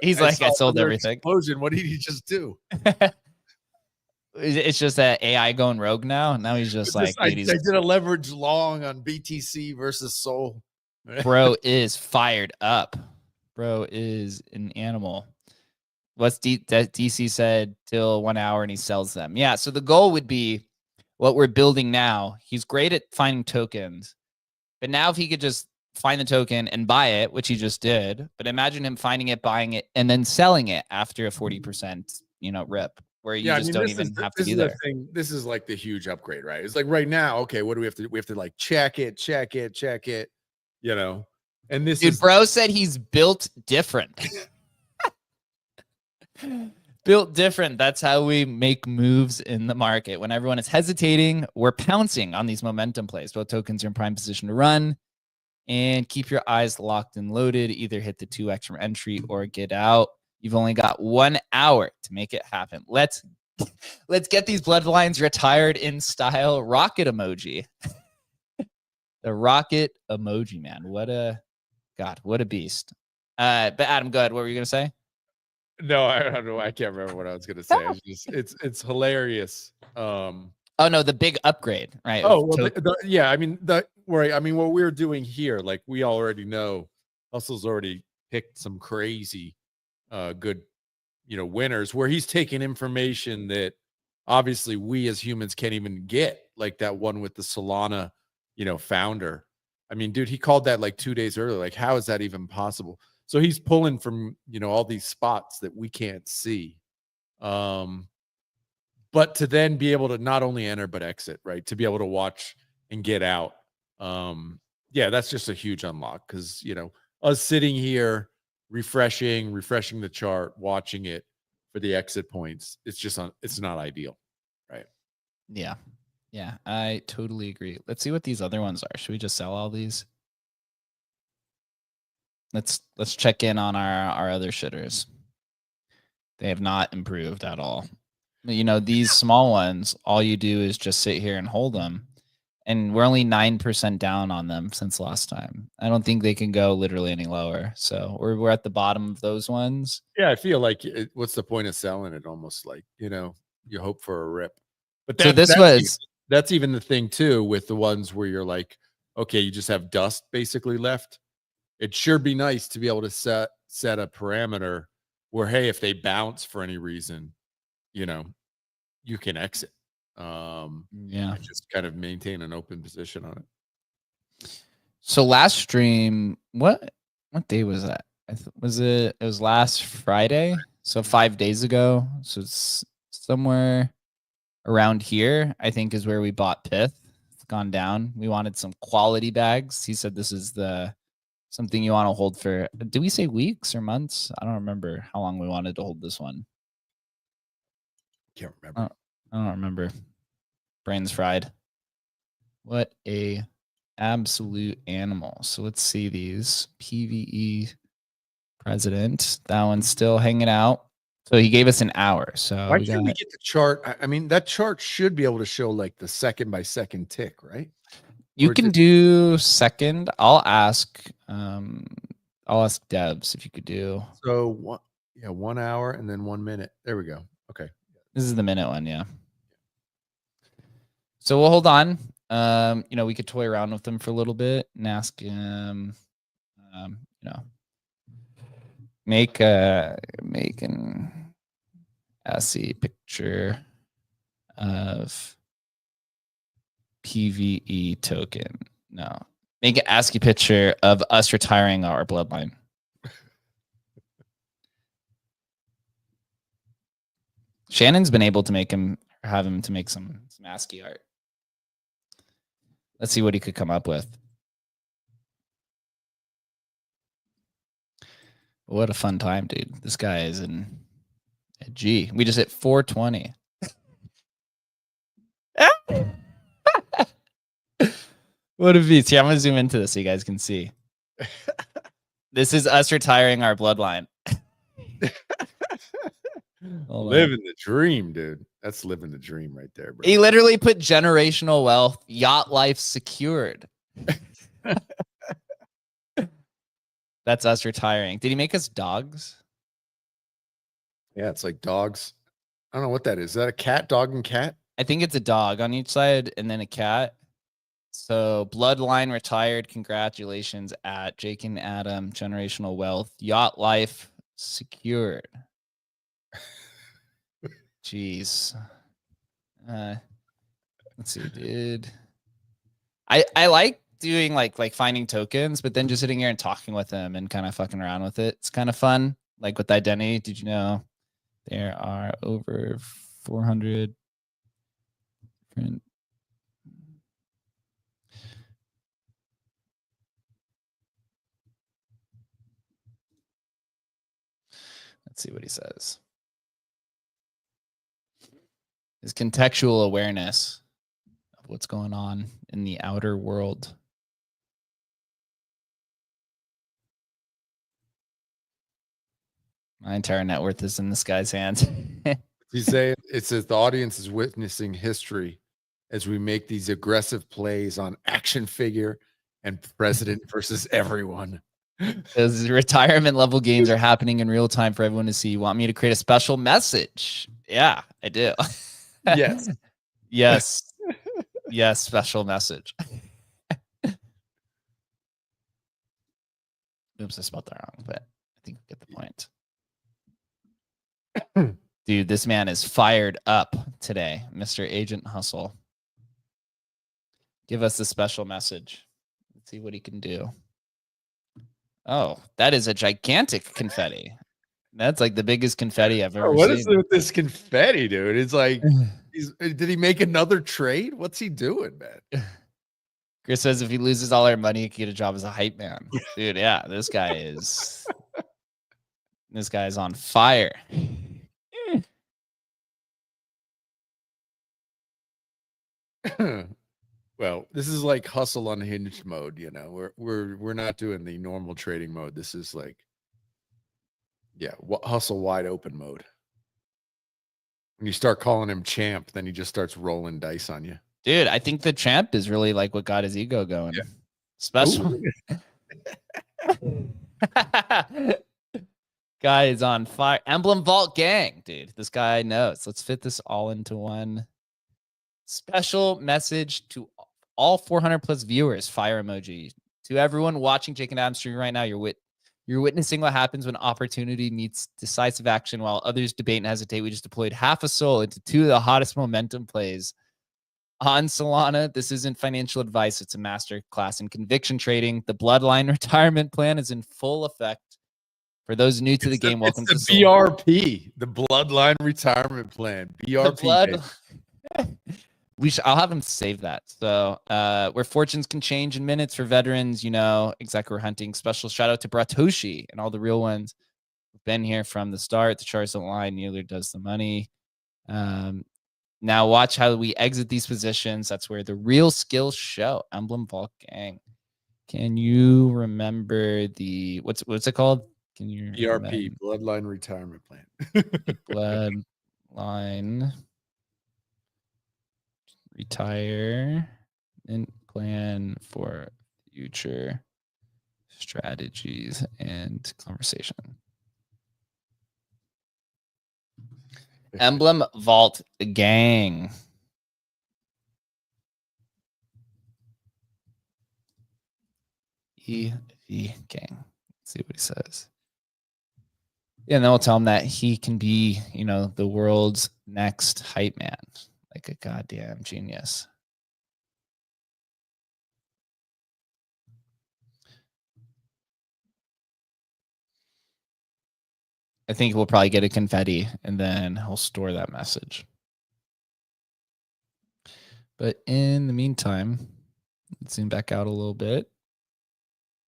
He's like, I sold everything. Explosion. What did he just do? It's just that AI going rogue now. Now he's just like, I did a leverage long on BTC versus Sol. Bro is fired up. Bro is an animal. What's DC said till 1 hour and he sells them. Yeah. So the goal would be what we're building now. He's great at finding tokens, but now if he could just find the token and buy it, which he just did. But imagine him finding it, buying it, and then selling it after a 40%, rip, where you just don't even have to be there. This is like the huge upgrade, right? It's like right now, okay, what do we have to do? We have to like check it, and this Dude, is bro said he's built different. Built different. That's how we make moves in the market. When everyone is hesitating, we're pouncing on these momentum plays. Both tokens are in prime position to run. And keep your eyes locked and loaded. Either hit the 2x from entry or get out. You've only got 1 hour to make it happen. Let's get these bloodlines retired in style. Rocket emoji. The rocket emoji, man. What a beast. But Adam, go ahead. What were you gonna say? no, I don't know. I can't remember what I was gonna say. It's hilarious. Oh no, the big upgrade, right? Oh well, yeah. I mean, what we're doing here, like we already know, Hustle's already picked some crazy, good, winners. Where he's taking information that obviously we as humans can't even get, like that one with the Solana, founder. I mean, dude, he called that like 2 days earlier. Like, how is that even possible? So he's pulling from all these spots that we can't see. But to then be able to not only enter but exit, right? To be able to watch and get out. Yeah, that's just a huge unlock because us sitting here refreshing the chart, watching it for the exit points, it's not ideal, right? Yeah. Yeah, I totally agree. Let's see what these other ones are. Should we just sell all these? Let's check in on our other shitters. They have not improved at all. These small ones, all you do is just sit here and hold them. And we're only 9% down on them since last time. I don't think they can go literally any lower. So we're at the bottom of those ones. Yeah, I feel like what's the point of selling it? Almost like, you hope for a rip. But so that's even the thing too with the ones where you're like, okay, you just have dust basically left. It'd sure be nice to be able to set a parameter where, hey, if they bounce for any reason, you can exit. Yeah, and just kind of maintain an open position on it. So last stream, what day was that? It was last Friday, so 5 days ago. So it's somewhere around here, I think, is where we bought Pith. It's gone down. We wanted some quality bags. He said this is something you want to hold for. Did we say weeks or months? I don't remember how long we wanted to hold this one. Can't remember. I don't remember. Brains fried. What a absolute animal. So let's see these. PVE president. That one's still hanging out. So he gave us an hour. So why can't we get the chart? I mean, that chart should be able to show like the second by second tick, right? You can do second. I'll ask devs if you could do. So 1 hour and then 1 minute. There we go. Okay. This is the minute one, yeah. So we'll hold on. We could toy around with them for a little bit and ask him, make an ASCII picture of PVE token. No, make an ASCII picture of us retiring our bloodline. Shannon's been able to have him to make some ASCII art. Let's see what he could come up with. What a fun time, dude. This guy is in a G. We just hit 420. What a beast. Here, I'm going to zoom into this so you guys can see. This is us retiring our bloodline. Living the dream, dude. That's living the dream right there, bro. He literally put generational wealth, yacht life secured. That's us retiring. Did he make us dogs? Yeah, it's like dogs. I don't know what that is. Is that a cat, dog, and cat? I think it's a dog on each side and then a cat. So bloodline retired. Congratulations at Jake and Adam. Generational wealth, yacht life secured. Jeez. Let's see, dude. I like doing like finding tokens, but then just sitting here and talking with him and kind of fucking around with it. It's kind of fun. Like with identity, did you know there are over 400 different. Let's see what he says. His contextual awareness of what's going on in the outer world. My entire net worth is in this guy's hands. You say it says the audience is witnessing history as we make these aggressive plays on action figure and president versus everyone. Those retirement level gains are happening in real time for everyone to see. You want me to create a special message? Yeah, I do. Yes. Yes. Yes, special message. Oops, I spelled that wrong, but I think you get the point. Dude, this man is fired up today, Mr. Agent Hustle. Give us a special message. Let's see what he can do. Oh, that is a gigantic confetti. That's like the biggest confetti I've ever seen. What is it with this confetti, dude? It's like, did he make another trade? What's he doing, man? Chris says if he loses all our money, he can get a job as a hype man. Dude, yeah, this guy is on fire. Well, this is like hustle unhinged mode, you know. We're not doing the normal trading mode. This is like, yeah, hustle wide open mode. When you start calling him champ, then he just starts rolling dice on you. Dude, I think the champ is really like what got his ego going. Yeah. Special. Guy is on fire. Emblem Vault Gang, dude. This guy knows. Let's fit this all into one. Special message to all 400 plus viewers. Fire emoji. To everyone watching Jake and Adam stream right now, you're witnessing what happens when opportunity meets decisive action while others debate and hesitate. We just deployed half a soul into two of the hottest momentum plays on Solana. This isn't financial advice. It's a master class in conviction trading. The Bloodline retirement plan is in full effect. For those new to the game, welcome to the BRP, the Bloodline retirement plan. BRP. I'll have him save that. So where fortunes can change in minutes for veterans, you know, exactly we're hunting. Special shout out to Bratoshi and all the real ones who've been here from the start. The charts don't lie, neither does the money. Now watch how we exit these positions. That's where the real skills show. Emblem Vault Gang. Can you remember the what's it called? Can you BRP, Bloodline Retirement Plan? Bloodline retire and plan for future strategies and conversation. Emblem Vault Gang. EV Gang. Let's see what he says. Yeah, and then we'll tell him that he can be, you know, the world's next hype man. Like a goddamn genius. I think we'll probably get a confetti and then he'll store that message. But in the meantime, let's zoom back out a little bit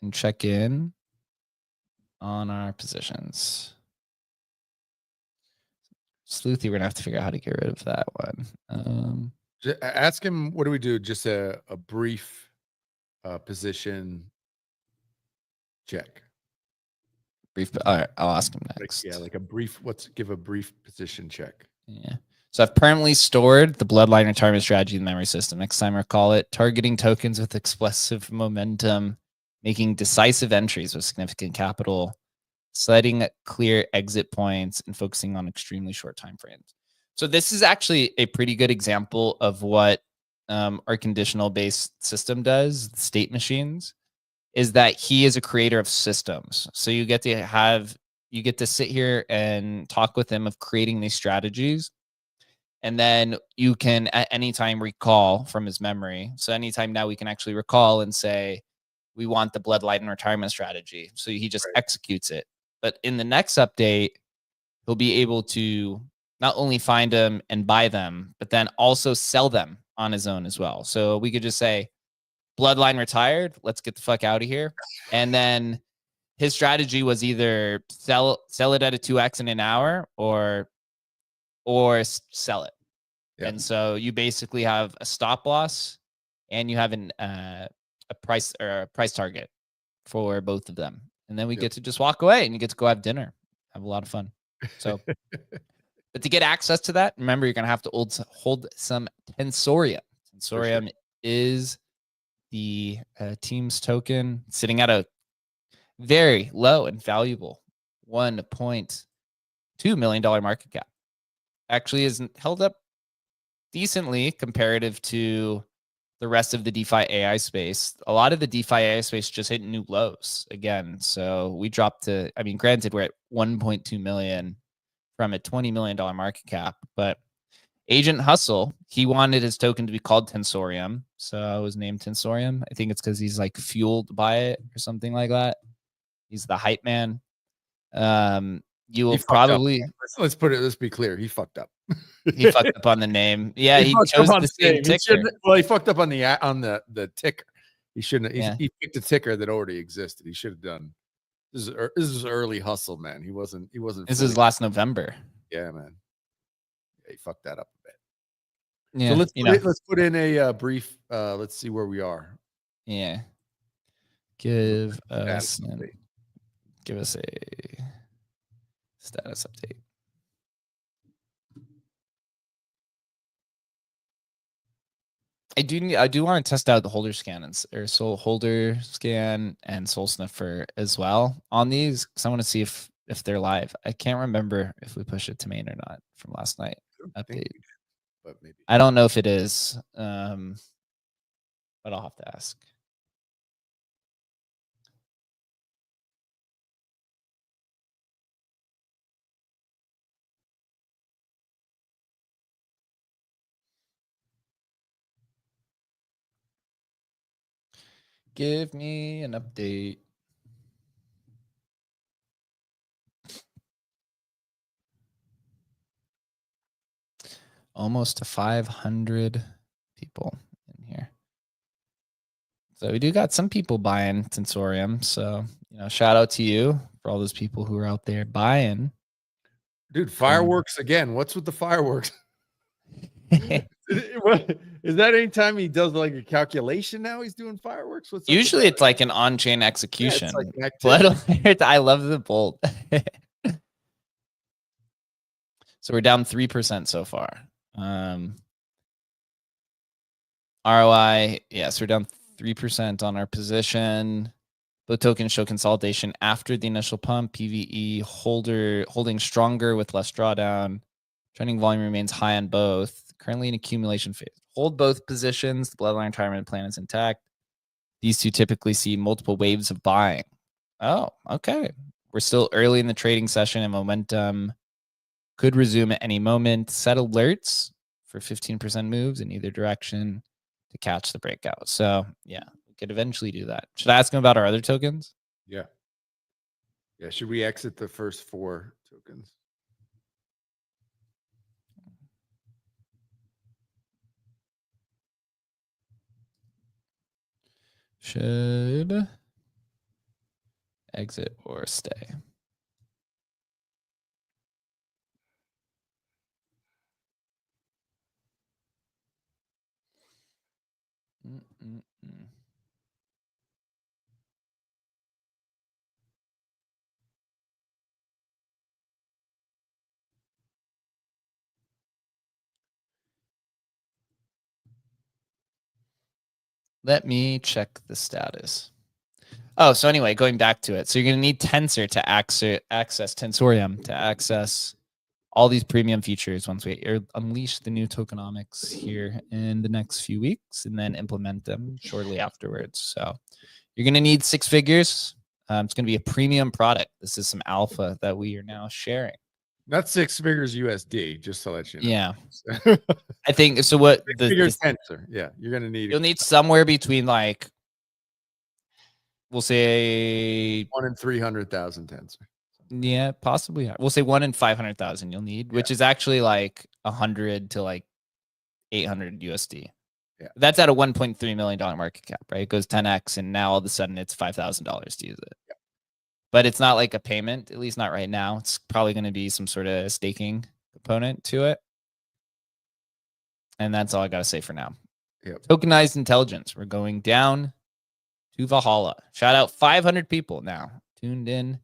and check in on our positions. Sleuthy, we're gonna have to figure out how to get rid of that one. Ask him, what do we do? Just a brief position check. Brief. All right, I'll ask him next. Like a brief. Give a brief position check. Yeah. So I've permanently stored the Bloodline retirement strategy in the memory system. Next time, recall it. Targeting tokens with explosive momentum, making decisive entries with significant capital, setting clear exit points, and focusing on extremely short time frames. So this is actually a pretty good example of what our conditional based system does, state machines, is that he is a creator of systems. So you get to sit here and talk with him of creating these strategies. And then you can at any time recall from his memory. So anytime now we can actually recall and say, we want the bloodline and retirement strategy. So he just executes it. But in the next update, he'll be able to not only find them and buy them, but then also sell them on his own as well. So we could just say, bloodline retired, let's get the fuck out of here. And then his strategy was either sell it at a 2x in an hour or sell it. Yeah. And so you basically have a stop loss and you have a price target for both of them. And then we get to just walk away and you get to go have dinner, have a lot of fun. So, but to get access to that, remember, you're going to have to hold some Tensorium. Tensorium is the team's token, sitting at a very low and valuable $1.2 million market cap. Actually isn't held up decently comparative to the rest of the DeFi AI space. A lot of the DeFi AI space just hit new lows again. So we dropped to, I mean, granted, we're at 1.2 million from a $20 million market cap, but Agent Hustle, he wanted his token to be called Tensorium. So it was named Tensorium. I think it's because he's like fueled by it or something like that. He's the hype man. You will probably let's be clear. He fucked up. He fucked up on the name. Yeah, he chose the same ticker. Well, he fucked up on the ticker. He shouldn't. He picked a ticker that already existed. He should have done. This is early hustle, man. He wasn't. This is last November. Yeah, man. Yeah, he fucked that up a bit. Yeah. So let's put in a brief. Let's see where we are. Yeah. Give us a status update. I do want to test out the holder scan or soul holder scan and soul sniffer as well on these, because I want to see if they're live. I can't remember if we push it to main or not from last night update, but maybe I don't know if it is. But I'll have to ask. Give me an update. Almost to 500 people in here. So we do got some people buying Tensorium. So, shout out to you for all those people who are out there buying. Dude, fireworks again. What's with the fireworks? Is that anytime he does like a calculation now he's doing fireworks? Usually it's like an on-chain execution. Yeah, like I love the bolt. So we're down 3% so far. ROI, yes, we're down 3% on our position. Both tokens show consolidation after the initial pump. PVE holding stronger with less drawdown. Trending volume remains high on both. Currently in accumulation phase. Hold both positions. The bloodline retirement plan is intact. These two typically see multiple waves of buying. Oh, okay. We're still early in the trading session and momentum could resume at any moment. Set alerts for 15% moves in either direction to catch the breakout. So yeah, we could eventually do that. Should I ask him about our other tokens? Yeah. Yeah. Should we exit the first 4 tokens? Should exit or stay? Let me check the status. Oh, so anyway, going back to it. So you're going to need Tensor to access Tensorium, to access all these premium features once we unleash the new tokenomics here in the next few weeks and then implement them shortly afterwards. So you're going to need 6 figures. It's going to be a premium product. This is some alpha that we are now sharing. Not 6 figures USD, just to let you know. Yeah. I think so. What 6 figures tensor. Yeah, you're gonna need. You'll need somewhere between like, we'll say 1 in 300,000 tensor. Yeah, possibly. We'll say 1 in 500,000 you'll need, which is actually like 100 to like 800 USD. Yeah. That's at a $1.3 million market cap, right? It goes 10x, and now all of a sudden it's $5,000 to use it. Yeah. But it's not like a payment, at least not right now. It's probably going to be some sort of staking component to it. And that's all I got to say for now. Yep. Tokenized intelligence. We're going down to Valhalla. Shout out 500 people now tuned in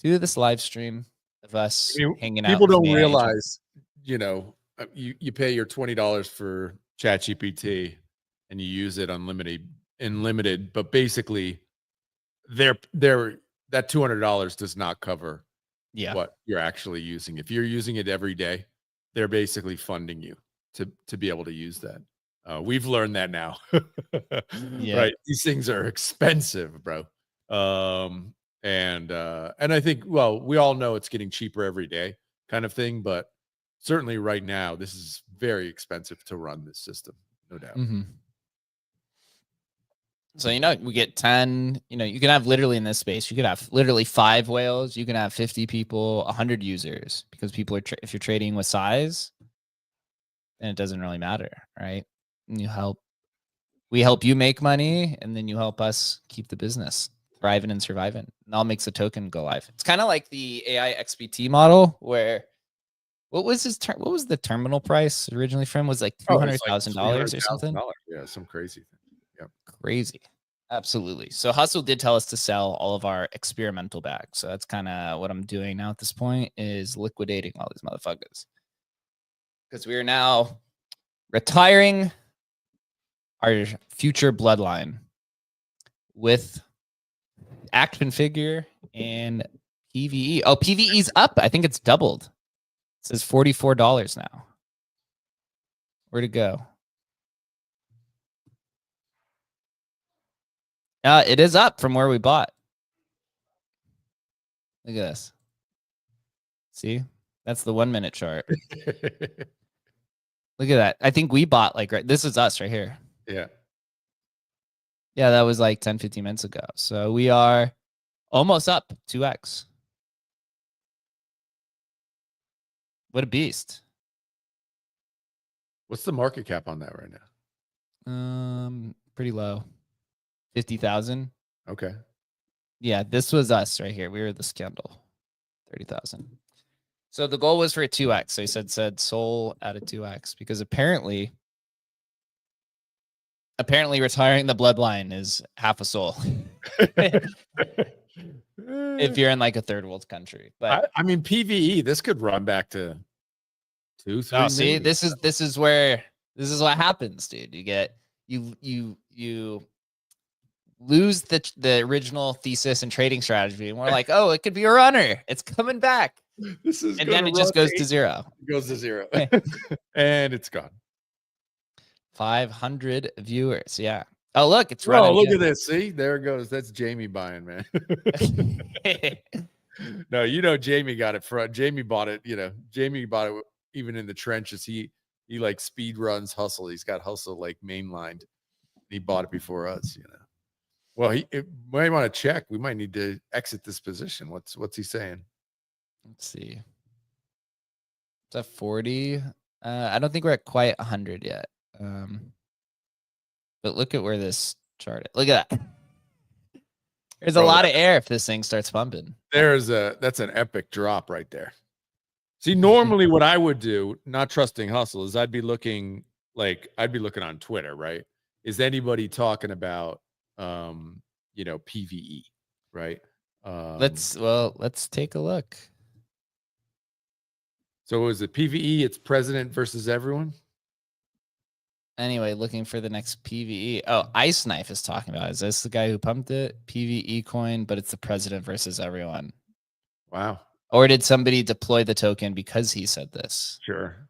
to this live stream of us hanging out. People don't realize, you know, you pay your $20 for ChatGPT and you use it unlimited, but basically that $200 does not cover what you're actually using. If you're using it every day, they're basically funding you to be able to use that. We've learned that now. Right? These things are expensive, bro. And I think, well, we all know it's getting cheaper every day kind of thing, but certainly right now, this is very expensive to run this system, no doubt. Mm-hmm. So, you know, we get 10, you know, you can have literally in this space, you could have literally 5 whales. You can have 50 people, 100 users, because people are, if you're trading with size, then it doesn't really matter, right? And we help you make money, and then you help us keep the business thriving and surviving. And all makes a token go live. It's kind of like the AI XBT model, where what was the terminal price originally from? Was like $200,000 or something? Yeah, some crazy thing. Yep. Crazy. Absolutely. So Hustle did tell us to sell all of our experimental bags. So that's kind of what I'm doing now at this point, is liquidating all these motherfuckers. Because we are now retiring our future bloodline with Act Configure and PVE. Oh, PVE's up. I think it's doubled. It says $44 now. Where'd it go? It is up from where we bought. Look at this. See? That's the 1 minute chart. Look at that. I think we bought this is us right here. Yeah. Yeah, that was like 10, 15 minutes ago. So we are almost up 2x. What a beast. What's the market cap on that right now? Pretty low. 50,000. Okay. Yeah, this was us right here. We were the scandal. 30,000. So the goal was for a 2x. So he said Sol at a 2x, because apparently retiring the bloodline is half a Sol. If you're in like a third world country. But I mean, PVE, this could run back to 2, 3. No, see, this is what happens, dude. You lose the original thesis and trading strategy, and we're like, oh, it could be a runner. It's coming back. And then it just goes to zero. It goes to zero. And it's gone. 500 viewers. Yeah. Oh, look, it's running. Oh, look at this. See, there it goes. That's Jamie buying, man. No, you know, Jamie got it from Jamie bought it. You know, Jamie bought it even in the trenches. He like speed runs Hustle. He's got Hustle like mainlined. He bought it before us, you know. Well, he might want to check. We might need to exit this position. What's he saying? Let's see. It's at 40. I don't think we're at quite 100 yet. But look at where this chart is. Look at that. There's a lot of air if this thing starts pumping. That's an epic drop right there. See, normally what I would do, not trusting Hustle, is I'd be looking on Twitter, right? Is anybody talking about you know, PVE, right? Let's take a look. So is it PVE? It's president versus everyone? Anyway, looking for the next PVE. Oh, Ice Knife is talking about. Is this the guy who pumped it? PVE coin, but it's the president versus everyone. Wow. Or did somebody deploy the token because he said this? Sure.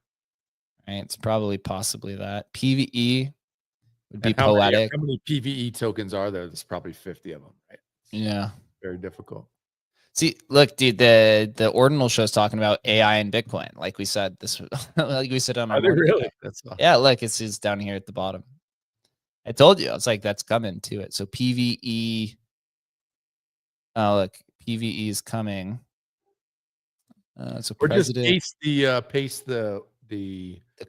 Right. It's probably possibly that. PVE would be how poetic. How many PVE tokens are there? There's probably 50 of them, right? Yeah. Very difficult. See, look, dude, the ordinal show's talking about AI and Bitcoin. Like we said, like we said on our Are they board. really? That's Yeah, look, it's just down here at the bottom. I told you, I was like, that's coming to it. So PVE. Oh, look, PVE is coming. So or just president, paste the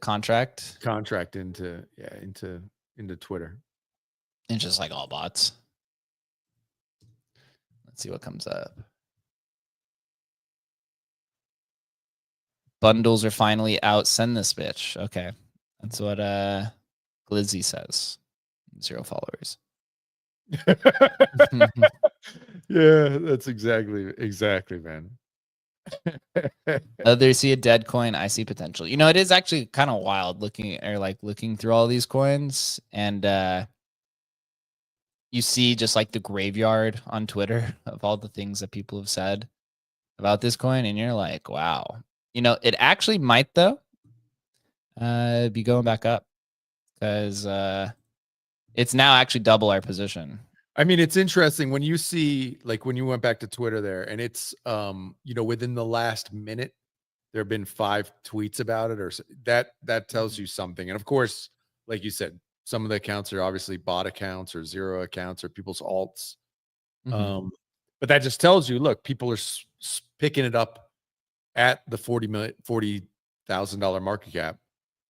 contract, contract into Twitter. and just like all bots. Let's see what comes up. Bundles are finally out. Send this bitch. Okay. That's what Glizzy says. 0 followers. Yeah, that's exactly, man. Others see a dead coin. I see potential. You know, it is actually kind of wild looking through all these coins, and you see just like the graveyard on Twitter of all the things that people have said about this coin, and you're like, wow. You know, it actually might though be going back up because it's now actually double our position. I mean, it's interesting when you see, like, when you went back to Twitter there, and it's within the last minute there have been 5 tweets about it, or that tells you something. And of course, like you said, some of the accounts are obviously bot accounts or zero accounts or people's alts. But that just tells you, look, people are picking it up at the $40,000 market cap,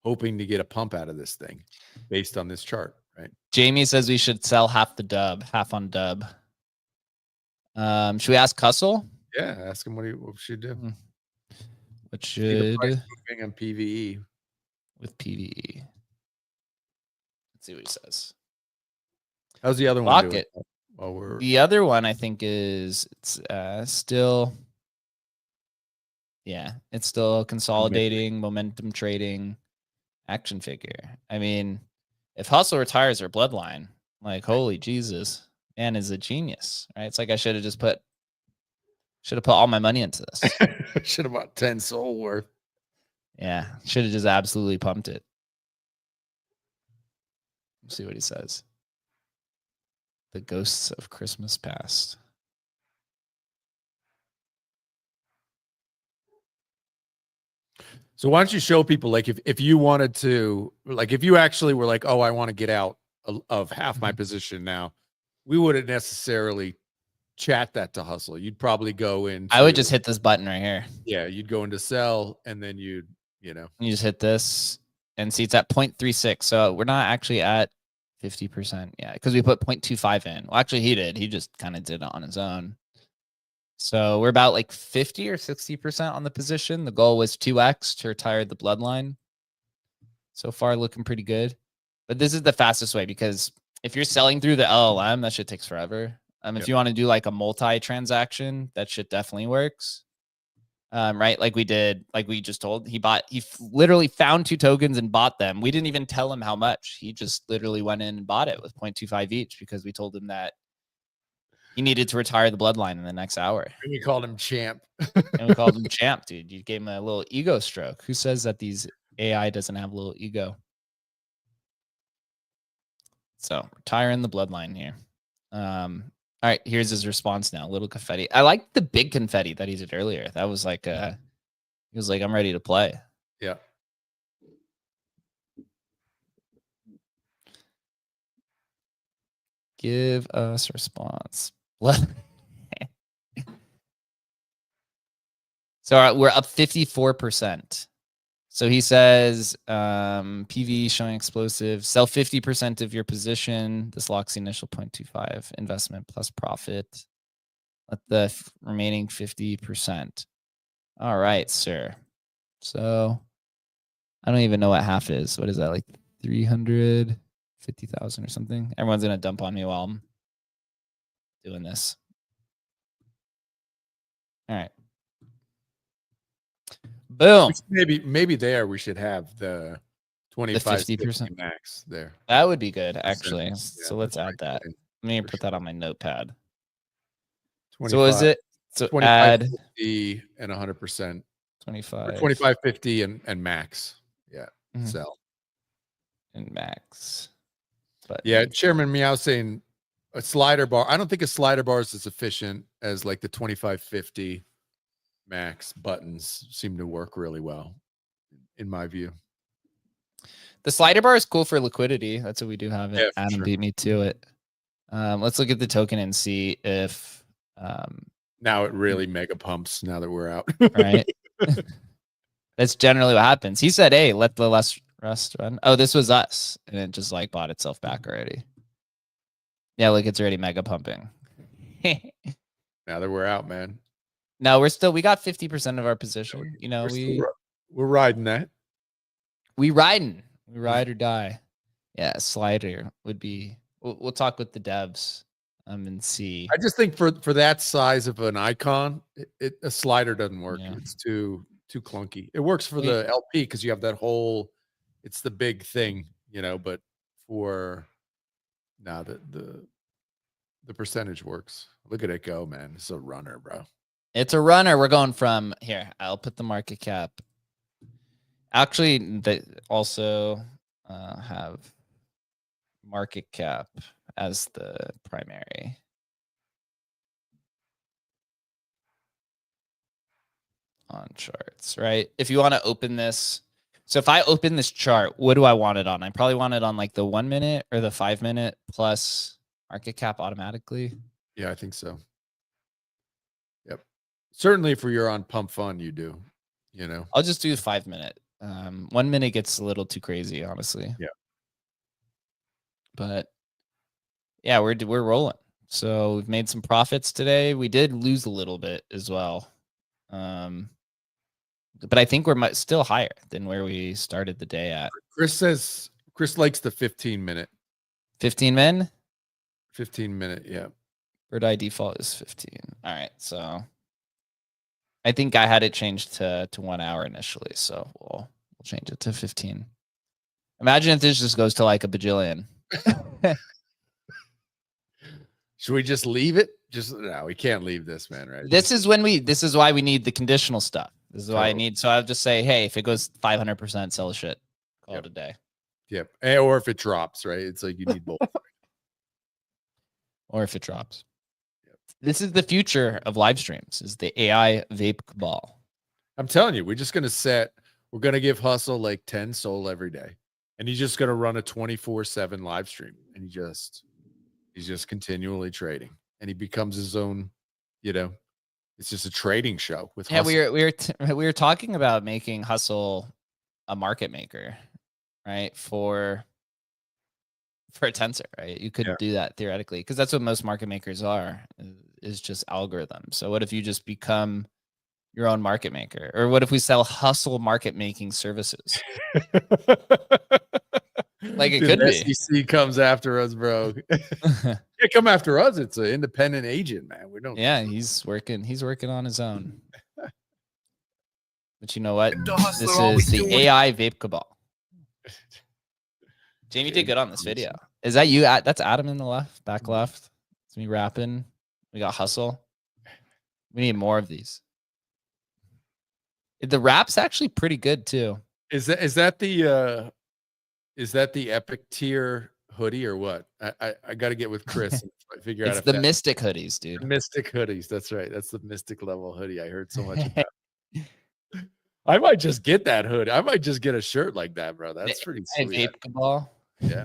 hoping to get a pump out of this thing based on this chart, right? Jamie says we should sell half on dub. Should we ask Hustle? Yeah, ask him what should do. What See the should price moving on PVE with PVE? Let's see what he says. How's the other one doing? The other one I think is it's still, yeah, it's still consolidating, momentum trading, action figure. I mean, if Hustle retires or Bloodline, like holy Jesus, man is a genius, right? It's like I should have put all my money into this. Should have bought 10 soul worth. Yeah, should have just absolutely pumped it. Let's see what he says. The ghosts of Christmas past. So why don't you show people, like, if you wanted to, like, if you actually were like, oh, I want to get out of half my position now, we wouldn't necessarily chat that to Hustle. You'd probably go into, I would just hit this button right here. Yeah, you'd go into sell, and then you just hit this and see it's at 0.36. So we're not actually at 50%. Yeah, because we put 0.25 in. Well, actually he did. He just kind of did it on his own. So we're about like 50 or 60% on the position. The goal was 2x to retire the Bloodline. So far looking pretty good. But this is the fastest way, because if you're selling through the LLM, that shit takes forever. If you want to do like a multi-transaction, that shit definitely works. Right? Like we did, like we just told, he literally found 2 tokens and bought them. We didn't even tell him how much. He just literally went in and bought it with 0.25 each because we told him that he needed to retire the Bloodline in the next hour. And we called him champ. And we called him champ, dude. You gave him a little ego stroke. Who says that these AI doesn't have a little ego? So retiring the Bloodline here. All right, here's his response now. Little confetti. I like the big confetti that he did earlier. That was like, he was like, I'm ready to play. Yeah. Give us response. So we're up 54%. So he says, PV showing explosive, sell 50% of your position. This locks the initial 0.25 investment plus profit. Let the remaining 50%. All right, sir. So I don't even know what half is. What is that, like 350,000 or something? Everyone's going to dump on me while I'm doing this. All right. Boom. Maybe there we should have the 25 50% max there. That would be good, actually. Yeah, so let's add that. Let me put that on my notepad. 25, so is it? So 25, add 50 and 100%. 25, 25, 50 and max. Yeah. Sell and max. But yeah, Chairman Meow saying a slider bar. I don't think a slider bar is as efficient as like the 2550 max buttons seem to work really well, in my view. The slider bar is cool for liquidity. That's what we do have it. Yeah, for Adam sure. beat me to it. Let's look at the token and see if Now it really mega pumps now that we're out. right. That's generally what happens. He said, "Hey, let the rest run." Oh, this was us, and it just like bought itself back already. Yeah, look, it's already mega pumping. Now that we're out, man. No, we got 50% of our position. You know, we're riding that. We ride or die. Yeah, a slider would be. We'll talk with the devs and see. I just think for that size of an icon, a slider doesn't work. Yeah. It's too clunky. It works for the LP because you have that whole. It's the big thing, you know. But for now, the percentage works. Look at it go, man. It's a runner, bro. It's a runner. We're going from here. I'll put the market cap. Actually, they also have market cap as the primary. On charts, right? If you want to open this, so if I open this chart, what do I want it on? I probably want it on like the 1 minute or the 5 minute plus market cap automatically. Yeah, I think so. Yep. Certainly if you're on Pump Fun, you do, you know. I'll just do 5 minute. 1 minute gets a little too crazy, honestly. Yeah. But yeah, we're rolling. So we've made some profits today. We did lose a little bit as well. But I think we're still higher than where we started the day at. Chris likes the 15 minute. 15 min? 15 minute, yeah. Bird eye default is 15. All right, so I think I had it changed to 1 hour initially, so we'll change it to 15. Imagine if this just goes to like a bajillion. Should we just leave it? No, we can't leave this, man, right? This is why we need the conditional stuff. This is why I need. So I'll just say, hey, if it goes 500%, sell the shit. Call it a day. Yep. Or if it drops, right? It's like you need both. Or if it drops. Yep. This is the future of live streams, is the AI vape cabal. I'm telling you, we're going to give Hustle like 10 SOL every day. And he's just going to run a 24/7 live stream. And he's just continually trading. And he becomes his own, you know, it's just a trading show with Hustle. We were talking about making Hustle a market maker, right? For a tensor, right? You could do that theoretically because that's what most market makers are, is just algorithms. So what if you just become your own market maker? Or what if we sell Hustle market making services? Like it could be. SEC comes after us, bro. Can't come after us. It's an independent agent, man. We don't. Yeah, he's working on his own. But you know what? This is the AI vape cabal. Jamie did good on this video. Is that you? That's Adam in the left, back left. It's me rapping. We got Hustle. We need more of these. The rap's actually pretty good too. Is that the epic tier hoodie or what? I got to get with Chris and figure out. It's the Mystic hoodies, dude. Mystic hoodies. That's right. That's the Mystic level hoodie. I heard so much about. I might just get that hood. I might just get a shirt like that, bro. That's pretty sweet. Vape cabal. Yeah.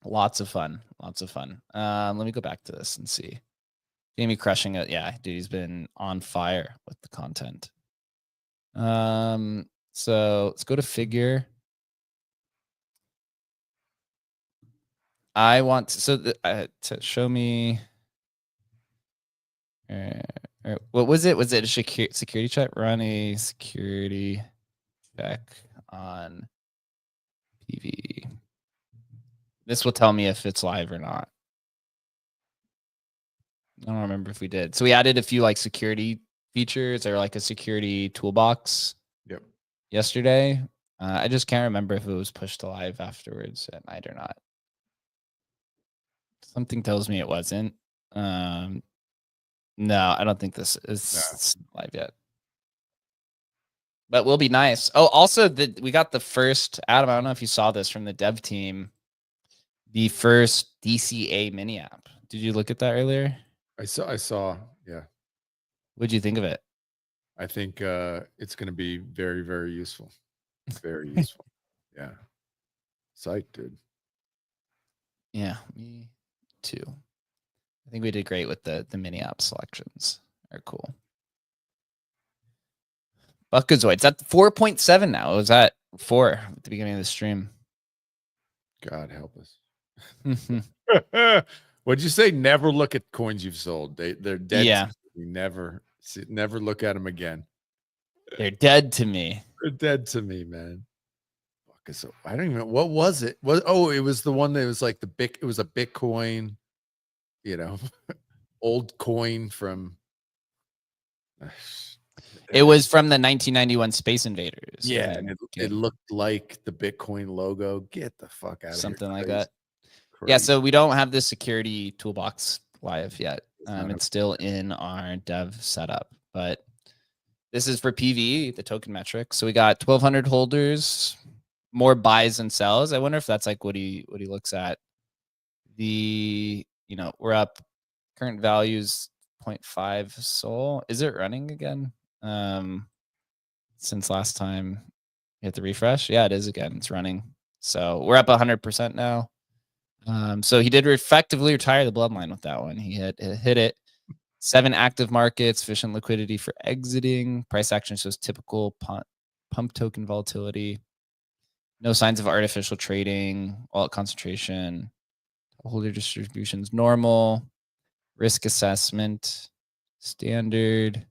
Lots of fun. Let me go back to this and see. Jamie crushing it. Yeah, dude, he's been on fire with the content. So let's go to figure. I want to show me. What was it? Was it a security check? Run a security check on PV. This will tell me if it's live or not. I don't remember if we did. So we added a few like security features or like a security toolbox. Yep. Yesterday. I just can't remember if it was pushed to live afterwards at night or not. Something tells me it wasn't. No, I don't think this is live yet. But will be nice. Oh, also we got the first, Adam, I don't know if you saw this from the dev team. The first DCA mini app. Did you look at that earlier? I saw. Yeah. What'd you think of it? I think it's going to be very, very useful. Very useful. Yeah. Psych, dude. Yeah, me too. I think we did great with the mini app selections. Are cool. Buckazoids at 4.7 now. It was at 4 at the beginning of the stream. God help us. What'd you say? Never look at coins you've sold. They're dead. Yeah. You never look at them again. They're dead to me. They're dead to me, man. So I don't even know what was it. It was the one that was like it was a Bitcoin, old coin from It was from the 1991 Space Invaders. Yeah, and it looked like the Bitcoin logo. Get the fuck out of here. Something like that. Crazy. Yeah, so we don't have the security toolbox live yet. It's It's still in our dev setup, but this is for PV, the token metric. So we got 1,200 holders, more buys and sells. I wonder if that's like what he looks at. We're up. Current values 0.5 SOL. Is it running again? Since last time you hit the refresh, yeah, it is again. It's running. So we're up 100% now. So he did effectively retire the bloodline with that one. He hit it. 7 active markets, efficient liquidity for exiting. Price action shows typical pump token volatility. No signs of artificial trading. Wallet concentration. Holder distributions normal. Risk assessment standard.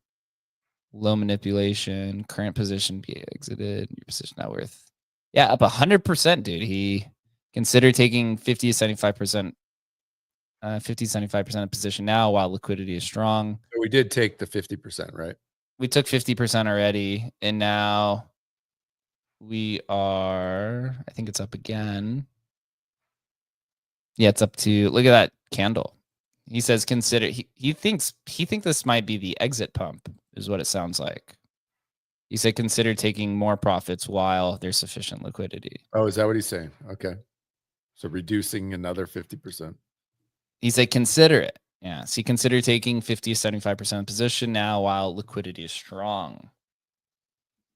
Low manipulation. Current position be exited. Your position net worth. Yeah, up 100%, dude. He considered taking 50 to 75%. 50-75% of position now while liquidity is strong. We did take the 50%, right? We took 50% already, and now we are, I think it's up again. Yeah, it's up to, look at that candle. He says consider, he thinks this might be the exit pump, is what it sounds like. He said consider taking more profits while there's sufficient liquidity. Oh, is that what he's saying? Okay. So reducing another 50%. He said consider it. Yeah. So you consider taking 50 to 75% position now while liquidity is strong.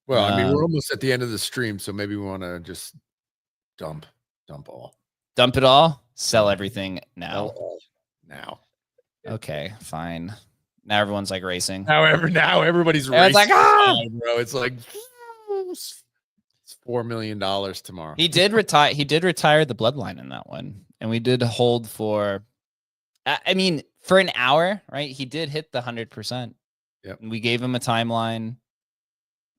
Well, I mean, we're almost at the end of the stream, so maybe we want to just dump all. Dump it all? Sell everything now. Now. Okay, fine. Now everyone's like racing. Now everybody's racing. It's like, bro. It's like it's $4 million tomorrow. He did retire the bloodline in that one. And we did hold for, I mean, for an hour, right? He did hit the 100%. Yep. And we gave him a timeline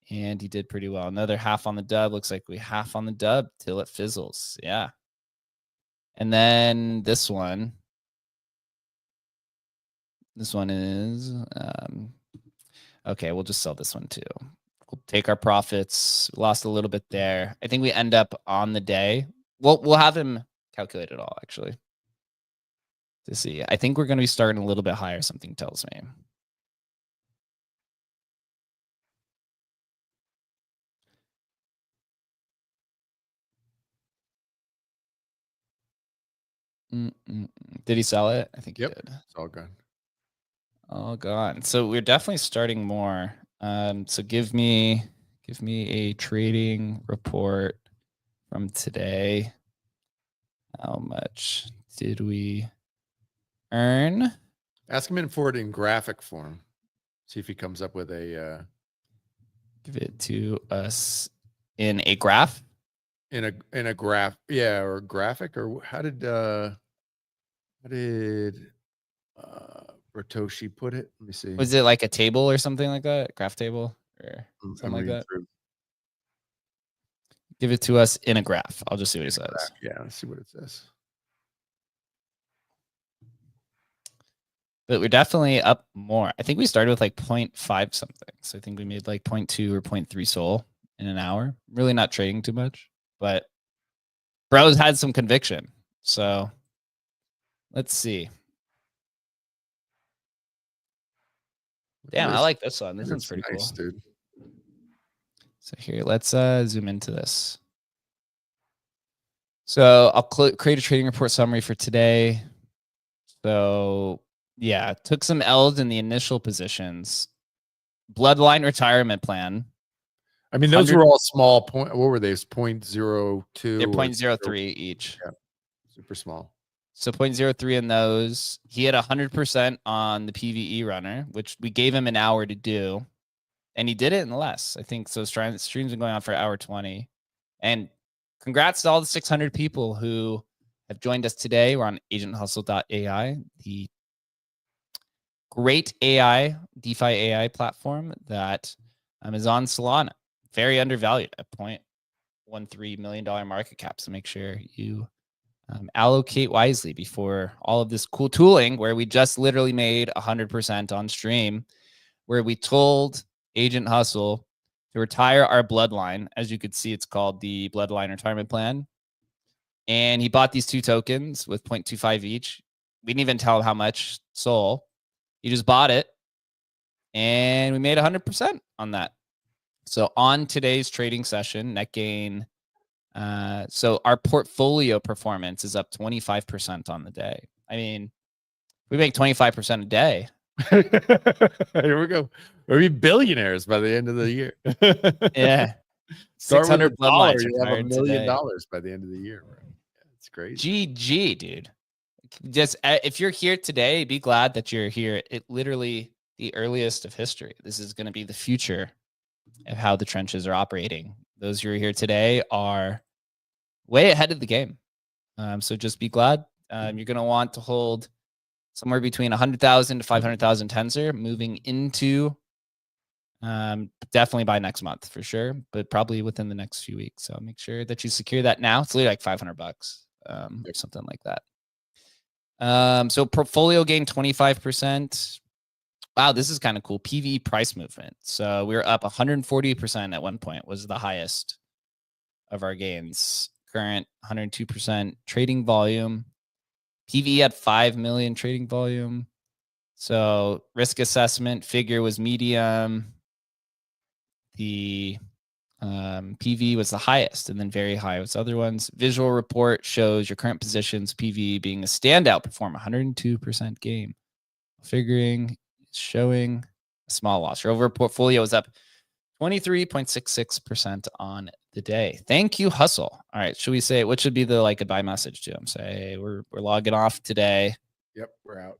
and he did pretty well. Another half on the dub. Looks like we half on the dub till it fizzles. Yeah. And then this one is, okay, we'll just sell this one too. We'll take our profits. Lost a little bit there. I think we end up on the day. We'll have him calculate it all actually to see. I think we're going to be starting a little bit higher. Something tells me. Did he sell it? I think he did. It's all gone. All gone. So we're definitely starting more. So give me a trading report from today. How much did we earn? Ask him for it in graphic form. See if he comes up with a give it to us in a graph. In a graph, yeah, or graphic, or how did Ratoshi put it? Let me see. Was it like a table or something like that? Graph table or something like that? Through. Give it to us in a graph. I'll just see what he says. Yeah, let's see what it says. But we're definitely up more. I think we started with like 0.5 something. So I think we made like 0.2 or 0.3 SOL in an hour. Really not trading too much, but bros had some conviction. So let's see. Damn, I like this one. This one's pretty nice, cool. Dude. So here, let's zoom into this. So I'll create a trading report summary for today. So yeah, took some L's in the initial positions. Bloodline retirement plan. I mean, those were all small point. What were they? 0.02. They're or 0.03 each. Yeah, super small. So 0.03 in those. He had 100% on the PVE runner, which we gave him an hour to do. And he did it in less, I think. So streams been going on for 1:20. And congrats to all the 600 people who have joined us today. We're on agenthustle.ai, the great AI, DeFi AI platform that is on Solana. Very undervalued at $0.13 million market cap. So make sure you allocate wisely before all of this cool tooling where we just literally made 100% on stream, where we told Agent Hustle to retire our bloodline. As you could see, it's called the Bloodline Retirement Plan. And he bought these 2 tokens with 0.25 each. We didn't even tell him how much Sol. He just bought it. And we made 100% on that. So on today's trading session, net gain. So our portfolio performance is up 25% on the day. I mean, we make 25% a day. Here we go. We'll be billionaires by the end of the year. Yeah. Start with $600 $1, you have $1 retired million today. by the end of the year. Bro. Yeah, it's crazy. GG, dude. Just if you're here today, be glad that you're here. It literally the earliest of history. This is going to be the future of how the trenches are operating. Those who are here today are way ahead of the game. So just be glad. You're going to want to hold somewhere between 100,000 to 500,000 tensor moving into definitely by next month for sure, but probably within the next few weeks. So make sure that you secure that now. It's literally like $500 or something like that. So portfolio gain 25%. Wow, this is kind of cool. PVE price movement. So we were up 140% at one point, was the highest of our gains. Current 102% trading volume. PVE at 5 million trading volume. So risk assessment figure was medium. The PV was the highest, and then very high was other ones. Visual report shows your current positions, PV being a standout performer, 102% gain. Figuring showing a small loss. Your overall portfolio is up 23.66% on the day. Thank you, Hustle. All right, should we say what should be the goodbye message to him? Say we're logging off today. Yep, we're out.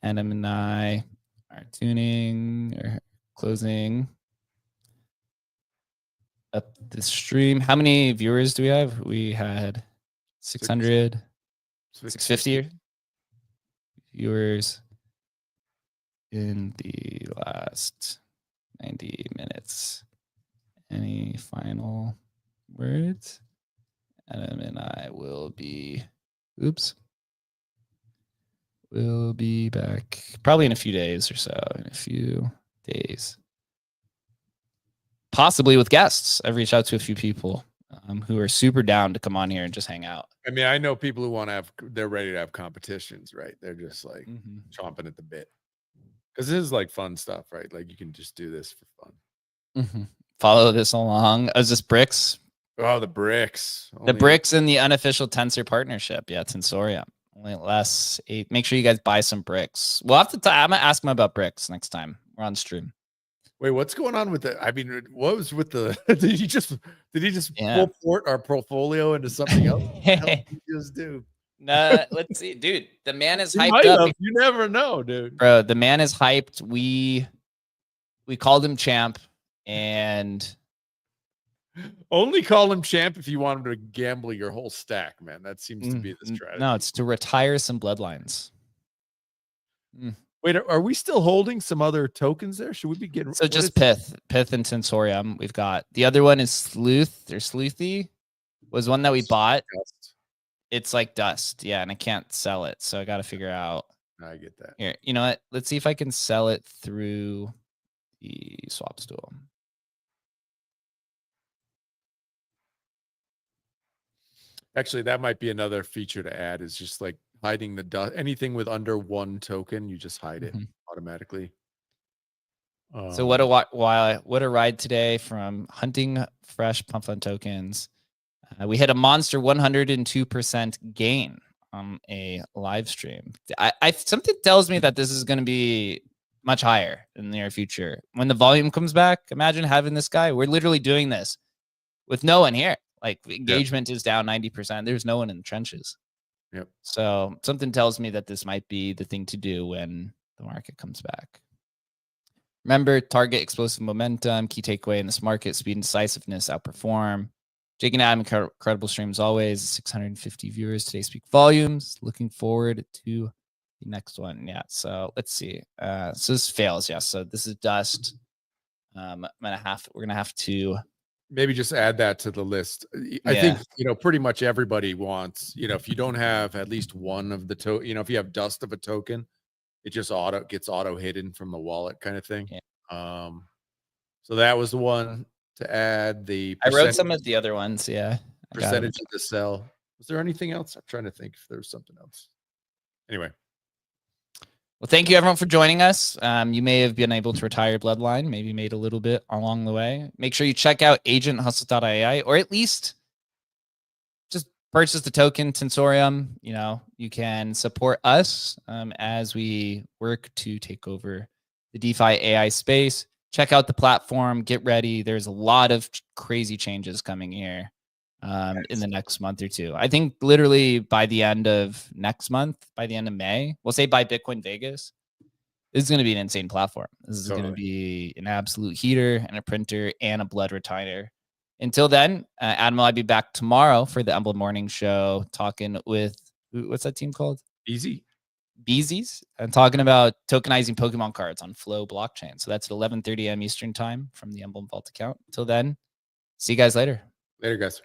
Adam and I are tuning or closing up the stream. How many viewers do we have? We had 600, 650 viewers in the last 90 minutes. Any final words? Adam and I will be, we'll be back probably in a few days or so, in a few days. Possibly with guests. I've reached out to a few people who are super down to come on here and just hang out. I mean, I know people who want to they're ready to have competitions, right? They're just like chomping at the bit. Because this is like fun stuff, right? Like you can just do this for fun. Follow this along. Is this Bricks? Oh, the bricks. The bricks in the unofficial Tensor partnership. Yeah, Tensorium. Only less 8. Make sure you guys buy some bricks. We'll have to I'm going to ask him about bricks next time we're on stream. Wait, what's going on with the? I mean, what was with the? Did he just pull port our portfolio into something else? What the hell did he just do? No, let's see, dude. The man is hyped up. You never know, dude. Bro, the man is hyped. We called him champ, and only call him champ if you want him to gamble your whole stack, man. That seems to be the strategy. No, it's to retire some bloodlines. Wait, are we still holding some other tokens there? Should we be getting? So just Pith and Tensorium. We've got the other one is Sleuth or Sleuthy was one that we bought. Dust. It's like dust, yeah, and I can't sell it, so I got to figure out. I get that. Here, you know what? Let's see if I can sell it through the swap stool. Actually, that might be another feature to add. Is just like hiding the dust. Anything with under 1 token, you just hide it automatically. So what a ride today from hunting fresh pump fund tokens We hit a monster 102% gain on a live stream. Something tells me that this is going to be much higher in the near future. When the volume comes back, imagine having this guy. We're literally doing this with no one here. Like engagement is down 90%. There's no one in the trenches. Yep. So something tells me that this might be the thing to do when the market comes back. Remember, target explosive momentum, key takeaway in this market, speed and decisiveness, outperform. Jake and Adam, incredible streams always. 650 viewers, today's peak volumes. Looking forward to the next one. Yeah, so let's see. So this fails, yeah. So this is dust. We're gonna have to maybe just add that to the list. I think, pretty much everybody wants, if you don't have at least one of the if you have dust of a token, it just gets auto hidden from the wallet kind of thing. Yeah. So that was the one to add. The I wrote some of the other ones. Yeah. Percentage of the sell. Was there anything else? I'm trying to think if there was something else. Anyway. Well, thank you everyone for joining us. You may have been able to retire Bloodline, maybe made a little bit along the way. Make sure you check out agenthustle.ai, or at least just purchase the token Tensorium. You can support us as we work to take over the DeFi AI space. Check out the platform, get ready. There's a lot of crazy changes coming here in the next month or two. I think literally by the end of next month, by the end of May, we'll say by Bitcoin Vegas, this is going to be an insane platform. This is going to be an absolute heater and a printer and a blood retiner. Until then, Adam, I'll be back tomorrow for the Emblem Morning Show talking with, what's that team called? Beezies, and talking about tokenizing Pokemon cards on Flow blockchain. So that's at 11:30 a.m. Eastern time from the Emblem Vault account. Until then, see you guys later. Later, guys.